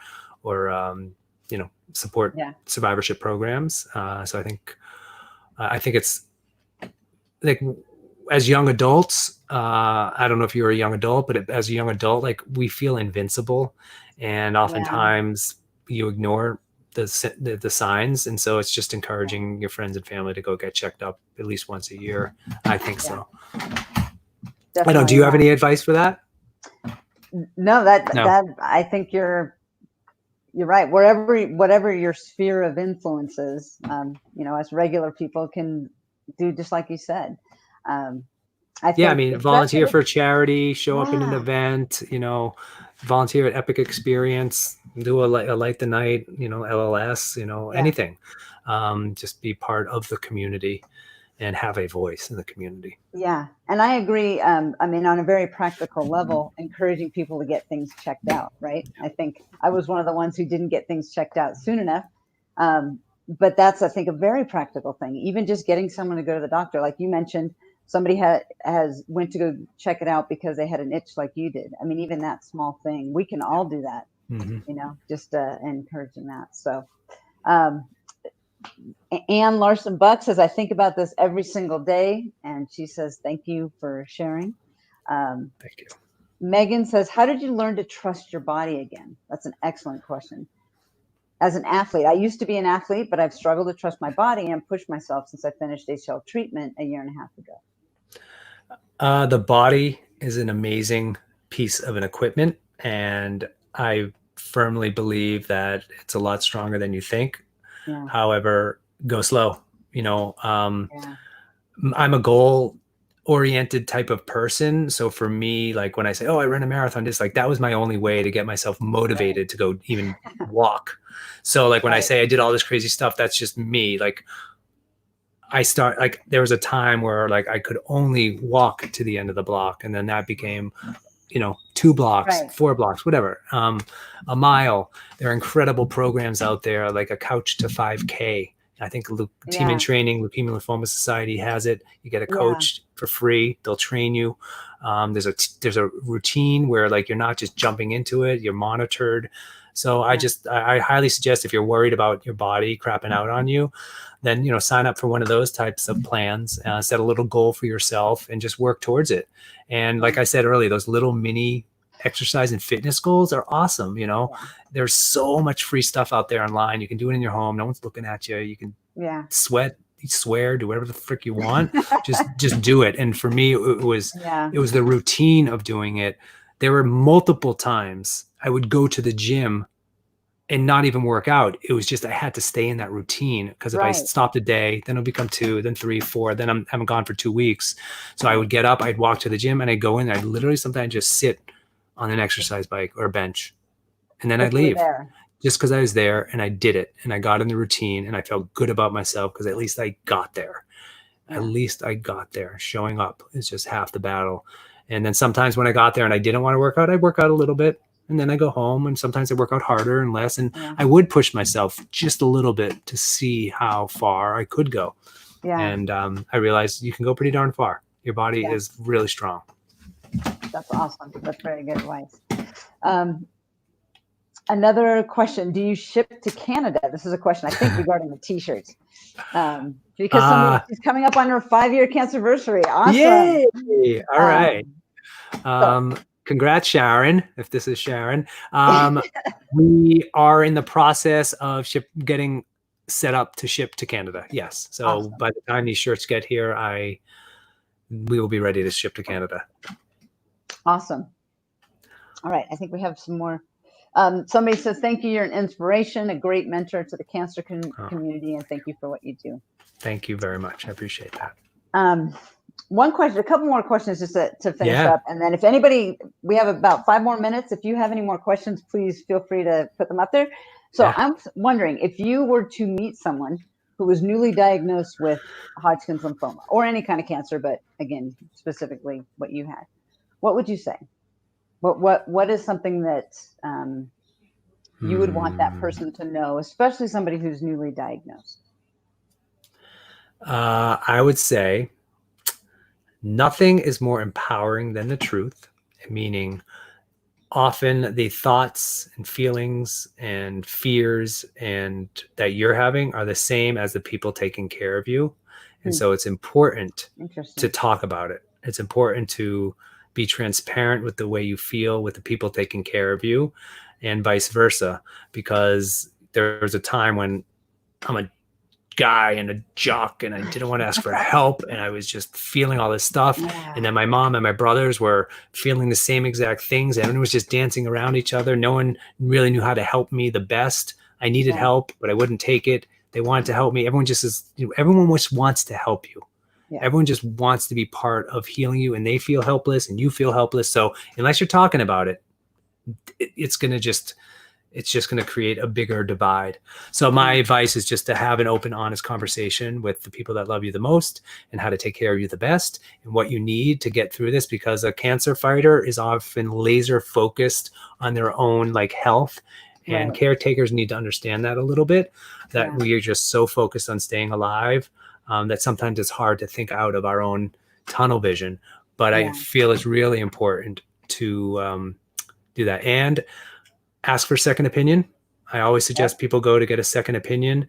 support survivorship programs. So I think it's like, as young adults, I don't know if you're a young adult, but as a young adult, like we feel invincible, and oftentimes you ignore the signs. And so it's just encouraging your friends and family to go get checked up at least once a year. I think so. Definitely. Do you have any advice for that? No, that I think you're you're right. Whatever your sphere of influence is, as regular people can do just like you said. I Yeah, I think mean, volunteer especially, for charity, show up in an yeah, event, volunteer at Epic Experience, do a light the night, LLS, yeah. anything. Just be part of the community and have a voice in the community. Yeah, and I agree. I mean, on a very practical level, encouraging people to get things checked out, right? I think I was one of the ones who didn't get things checked out soon enough. But that's, I think, a very practical thing. Even just getting someone to go to the doctor, like you mentioned, somebody has went to go check it out because they had an itch like you did. I mean, even that small thing, we can all do that, Mm-hmm. just encouraging that. So, um, Ann Larson Buck says, I think about this every single day. And she says, thank you for sharing. Thank you. Megan says, how did you learn to trust your body again? That's an excellent question. As an athlete, I used to be an athlete, but I've struggled to trust my body and push myself since I finished ACL treatment a year and a half ago. The body is an amazing piece of an equipment, and I firmly believe that it's a lot stronger than you think. Yeah. However, go slow. Yeah. I'm a goal-oriented type of person. So for me, like when I say, oh, I ran a marathon, just like that was my only way to get myself motivated to go even walk. So like when I say I did all this crazy stuff, that's just me. Like there was a time where like I could only walk to the end of the block, and then that became 2 blocks, 4 blocks, whatever, a mile. There are incredible programs out there, like a Couch to 5K. I think Team in Training, Leukemia Lymphoma Society has it. You get a coach for free. They'll train you. There's a routine where like you're not just jumping into it, you're monitored. So I highly suggest, if you're worried about your body crapping out on you, then sign up for one of those types of plans. Set a little goal for yourself and just work towards it. And like I said earlier, those little mini exercise and fitness goals are awesome. There's so much free stuff out there online. You can do it in your home. No one's looking at you. You can sweat, swear, do whatever the frick you want. just do it. And for me, it was the routine of doing it. There were multiple times I would go to the gym and not even work out. It was just, I had to stay in that routine, because if I stopped a day, then it'll become 2, then 3, 4, then I'm gone for 2 weeks. So I would get up, I'd walk to the gym, and I'd go in there. I'd literally sometimes just sit on an exercise bike or a bench, and then I'd leave just because I was there and I did it and I got in the routine and I felt good about myself, because at least I got there. At least I got there. Showing up is just half the battle. And then sometimes when I got there and I didn't want to work out, I'd work out a little bit. And then I go home, and sometimes I work out harder and less. And I would push myself just a little bit to see how far I could go. Yeah. And I realized you can go pretty darn far. Your body is really strong. That's awesome. That's very good advice. Another question. Do you ship to Canada? This is a question, I think, regarding the t-shirts. Because she's coming up on her 5-year cancerversary. Awesome. Yay! All right. Congrats, Sharon, if this is Sharon. We are in the process of getting set up to ship to Canada. Yes. So by the time these shirts get here, we will be ready to ship to Canada. Awesome. All right. I think we have some more. Somebody says, thank you. You're an inspiration, a great mentor to the cancer community, and thank you for what you do. Thank you very much. I appreciate that. One question, a couple more questions just to finish up. And then if anybody, we have about 5 more minutes. If you have any more questions, please feel free to put them up there. So I'm wondering, if you were to meet someone who was newly diagnosed with Hodgkin's lymphoma or any kind of cancer, but again, specifically what you had, what would you say? What is something that you would want that person to know, especially somebody who's newly diagnosed? I would say nothing is more empowering than the truth, meaning often the thoughts and feelings and fears and that you're having are the same as the people taking care of you. And so it's important to talk about it. It's important to be transparent with the way you feel with the people taking care of you, and vice versa, because there was a time when I'm a guy and a jock, and I didn't want to ask for help, and I was just feeling all this stuff. Yeah. And then my mom and my brothers were feeling the same exact things. Everyone was just dancing around each other. No one really knew how to help me the best. I needed help, but I wouldn't take it. They wanted to help me. Everyone just everyone just wants to help you. Yeah. Everyone just wants to be part of healing you, and they feel helpless and you feel helpless. So unless you're talking about it, it's just going to create a bigger divide. So my advice is just to have an open, honest conversation with the people that love you the most, and how to take care of you the best, and what you need to get through this, because a cancer fighter is often laser focused on their own health. And caretakers need to understand that a little bit, that we are just so focused on staying alive that sometimes it's hard to think out of our own tunnel vision. But I feel it's really important to do that. And ask for a second opinion. I always suggest people go to get a second opinion.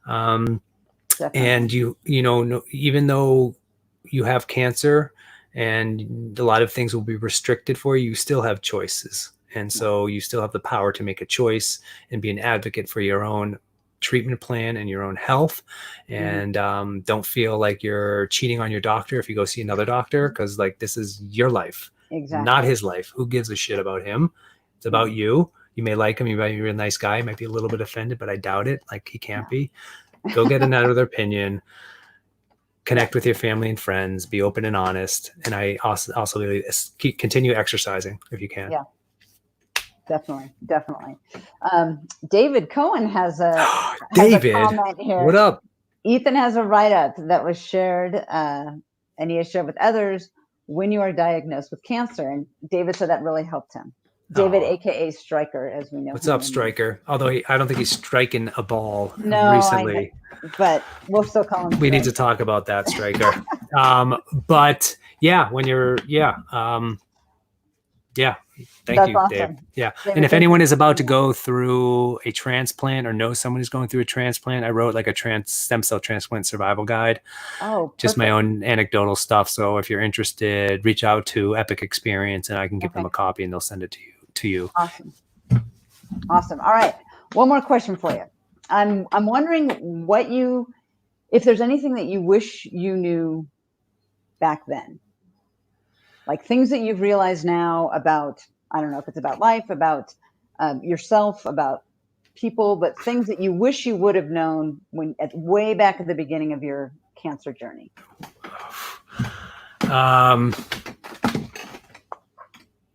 And you know, even though you have cancer and a lot of things will be restricted for you, you still have choices. And so you still have the power to make a choice and be an advocate for your own treatment plan and your own health. And don't feel like you're cheating on your doctor if you go see another doctor, because this is your life, not his life. Who gives a shit about him? It's about you. You may like him. You might be a nice guy. You might be a little bit offended, but I doubt it. He can't be. Go get another opinion. Connect with your family and friends. Be open and honest. And I also really continue exercising if you can. Yeah. Definitely. David Cohen has a comment here. What up? Ethan has a write-up that was shared, and he has shared with others when you are diagnosed with cancer. And David said that really helped him. David, aka Striker, as we know. What's up, Striker? Although I don't think he's striking a ball recently. But we'll still call him. We need to talk about that, Striker. But yeah, when you're Thank you, awesome. Dave. Yeah. David, and if anyone is about to go through a transplant or knows someone who's going through a transplant, I wrote a stem cell transplant survival guide. Oh, perfect. Just my own anecdotal stuff. So if you're interested, reach out to Epic Experience and I can give them a copy and they'll send it to you. Awesome. All right. One more question for you. I'm wondering if there's anything that you wish you knew back then. Things that you've realized now about, I don't know if it's about life, about yourself, about people, but things that you wish you would have known way back at the beginning of your cancer journey.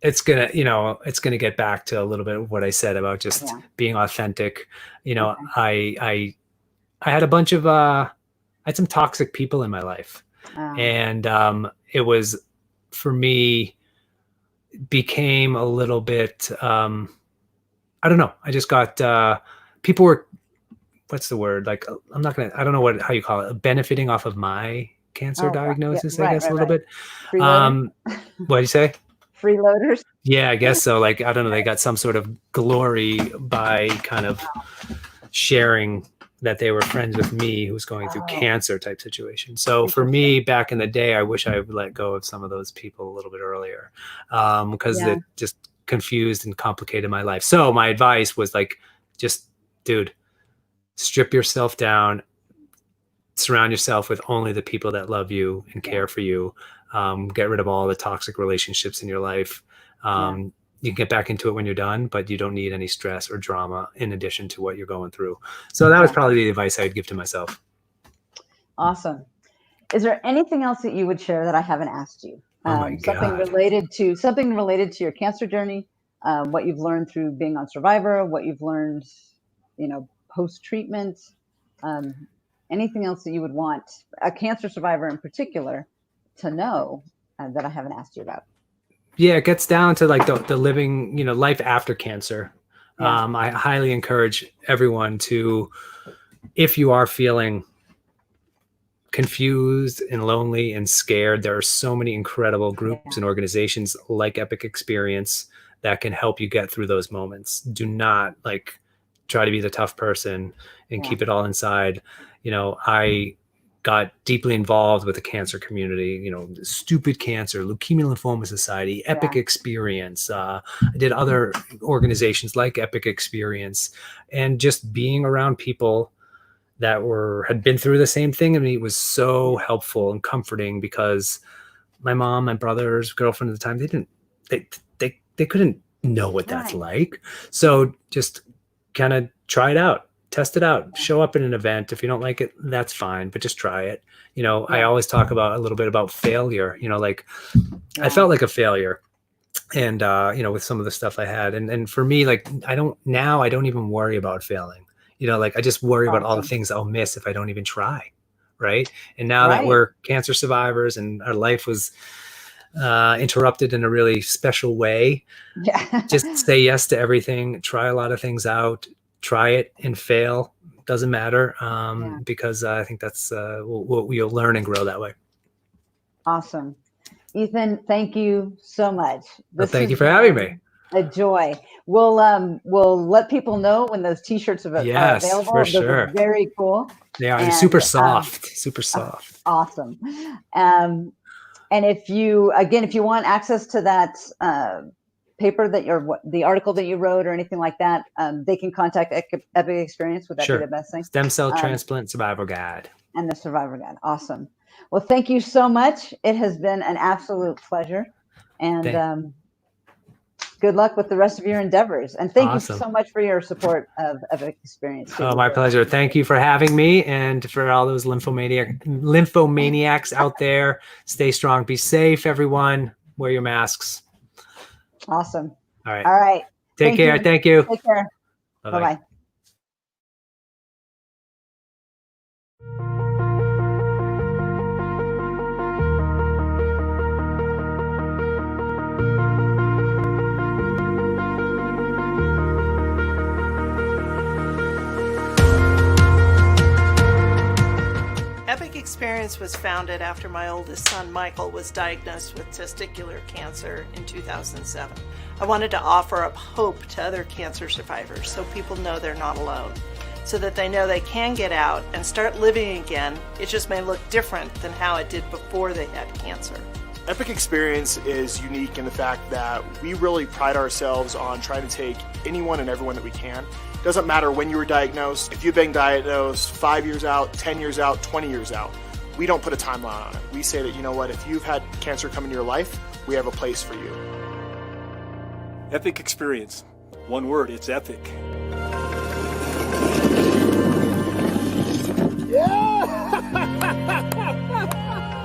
It's gonna get back to a little bit of what I said about just being authentic. I had a bunch of I had some toxic people in my life, and it was, for me, became a little bit, I don't know. I just got, people were, what's the word? I don't know how you call it, benefiting off of my cancer diagnosis, I guess a little bit. What do you say? Freeloaders? Yeah, I guess so. I don't know. They got some sort of glory by kind of sharing that they were friends with me who was going through cancer type situation. So for me, back in the day, I wish I would let go of some of those people a little bit earlier, because it just confused and complicated my life. So my advice was dude, strip yourself down, surround yourself with only the people that love you and care for you. Get rid of all the toxic relationships in your life. You can get back into it when you're done, but you don't need any stress or drama in addition to what you're going through. So that was probably the advice I would give to myself. Awesome. Is there anything else that you would share that I haven't asked you? Oh my God. Something related to your cancer journey, what you've learned through being on Survivor, what you've learned, post-treatment, anything else that you would want a cancer survivor in particular to know that I haven't asked you about? Yeah, it gets down to the living, life after cancer. I highly encourage everyone to, if you are feeling confused and lonely and scared, there are so many incredible groups and organizations like Epic Experience that can help you get through those moments. Do not try to be the tough person and keep it all inside. I got deeply involved with the cancer community, Stupid Cancer, Leukemia Lymphoma Society, Epic Experience. I did other organizations like Epic Experience, and just being around people that had been through the same thing. I mean, it was so helpful and comforting, because my mom, my brother's girlfriend at the time, they couldn't know what that's like. So just kind of try it out, test it out, show up at an event. If you don't like it, that's fine, but just try it. I always talk about a little bit about failure, like I felt like a failure. And, with some of the stuff I had, and for me, like, I don't even worry about failing, like I just worry about all the things I'll miss if I don't even try. Right. And now that we're cancer survivors and our life was interrupted in a really special way, just say yes to everything, try a lot of things out, try it and fail. Doesn't matter. Because I think that's what you'll learn and grow that way. Awesome. Ethan, thank you so much. Thank you for having me. A joy. We'll let people know when those t-shirts are available. For sure. Those are very cool. They are super soft. Awesome. And if you want access to that paper the article that you wrote or anything like that, they can contact Epic Experience. Would that be the best thing? Stem Cell Transplant Survival Guide. And the Survivor Guide. Awesome. Well, thank you so much. It has been an absolute pleasure. And good luck with the rest of your endeavors. And thank you so much for your support of Epic Experience. Oh, my pleasure. Thank you for having me. And for all those lymphomaniacs out there, stay strong. Be safe, everyone. Wear your masks. Awesome. All right. All right. Take care. Thank you. Take care. Bye-bye. Bye-bye. Epic Experience was founded after my oldest son, Michael, was diagnosed with testicular cancer in 2007. I wanted to offer up hope to other cancer survivors so people know they're not alone, so that they know they can get out and start living again. It just may look different than how it did before they had cancer. Epic Experience is unique in the fact that we really pride ourselves on trying to take anyone and everyone that we can. It doesn't matter when you were diagnosed. If you've been diagnosed 5 years out, 10 years out, 20 years out, we don't put a timeline on it. We say that, you know what, if you've had cancer come into your life, we have a place for you. Epic Experience. One word, it's epic. Yeah!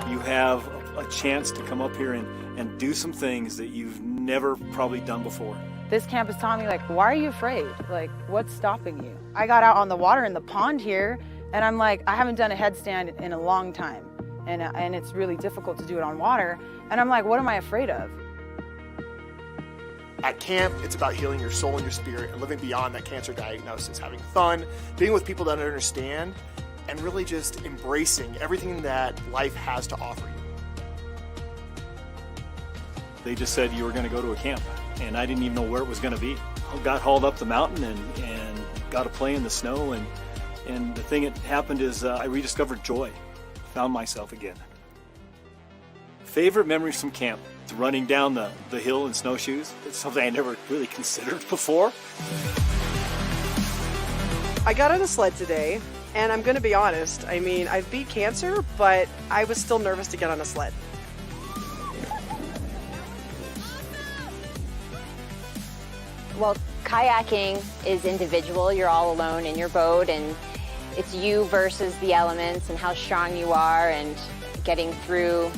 You have a chance to come up here and do some things that you've never probably done before. This camp has taught me, like, why are you afraid? Like, what's stopping you? I got out on the water in the pond here, and I'm like, I haven't done a headstand in a long time. And it's really difficult to do it on water. And I'm like, what am I afraid of? At camp, it's about healing your soul and your spirit and living beyond that cancer diagnosis, having fun, being with people that understand, and really just embracing everything that life has to offer you. They just said you were going to go to a camp, and I didn't even know where it was going to be. I got hauled up the mountain and got to play in the snow, and the thing that happened is I rediscovered joy, found myself again. Favorite memories from camp? It's running down the hill in snowshoes. It's something I never really considered before. I got on a sled today, and I'm going to be honest, I mean, I've beat cancer, but I was still nervous to get on a sled. Well, kayaking is individual. You're all alone in your boat, and it's you versus the elements and how strong you are and getting through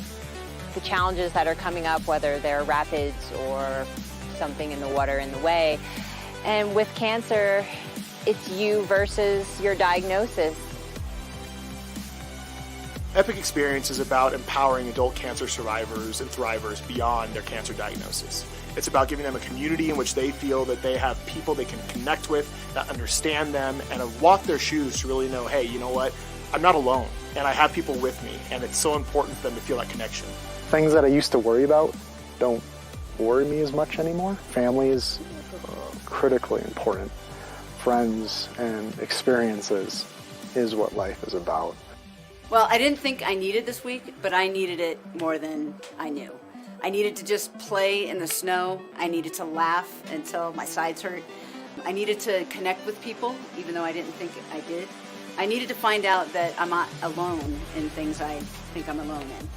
the challenges that are coming up, whether they're rapids or something in the water in the way. And with cancer, it's you versus your diagnosis. Epic Experience is about empowering adult cancer survivors and thrivers beyond their cancer diagnosis. It's about giving them a community in which they feel that they have people they can connect with, that understand them, and have walked their shoes to really know, hey, you know what, I'm not alone, and I have people with me, and it's so important for them to feel that connection. Things that I used to worry about don't worry me as much anymore. Family is critically important. Friends and experiences is what life is about. Well, I didn't think I needed this week, but I needed it more than I knew. I needed to just play in the snow. I needed to laugh until my sides hurt. I needed to connect with people, even though I didn't think I did. I needed to find out that I'm not alone in things I think I'm alone in.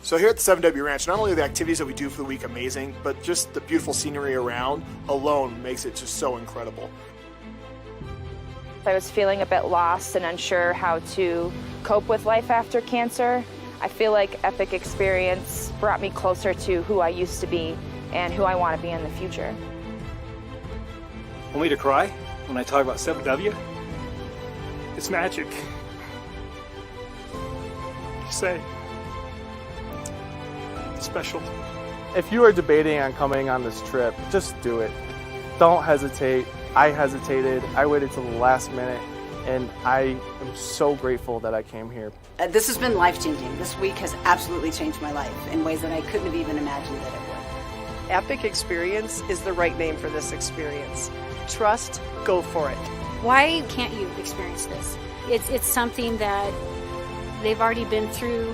So here at the 7W Ranch, not only are the activities that we do for the week amazing, but just the beautiful scenery around alone makes it just so incredible. I was feeling a bit lost and unsure how to cope with life after cancer. I feel like Epic Experience brought me closer to who I used to be and who I want to be in the future. Want me to cry when I talk about 7W? It's magic. Just say, it's special. If you are debating on coming on this trip, just do it. Don't hesitate. I hesitated. I waited till the last minute, and I am so grateful that I came here. This has been life-changing. This week has absolutely changed my life in ways that I couldn't have even imagined that it would. Epic Experience is the right name for this experience. Trust, go for it. Why can't you experience this? It's something that they've already been through,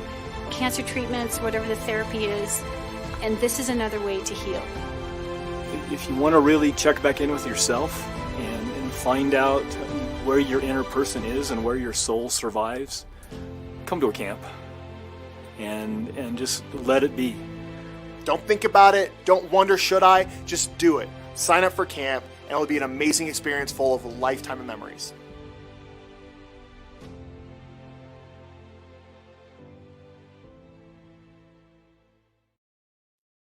cancer treatments, whatever the therapy is, and this is another way to heal. If you want to really check back in with yourself and find out where your inner person is and where your soul survives, come to a camp and just let it be. Don't think about it. Don't wonder, should I? Just do it. Sign up for camp, and it'll be an amazing experience full of a lifetime of memories.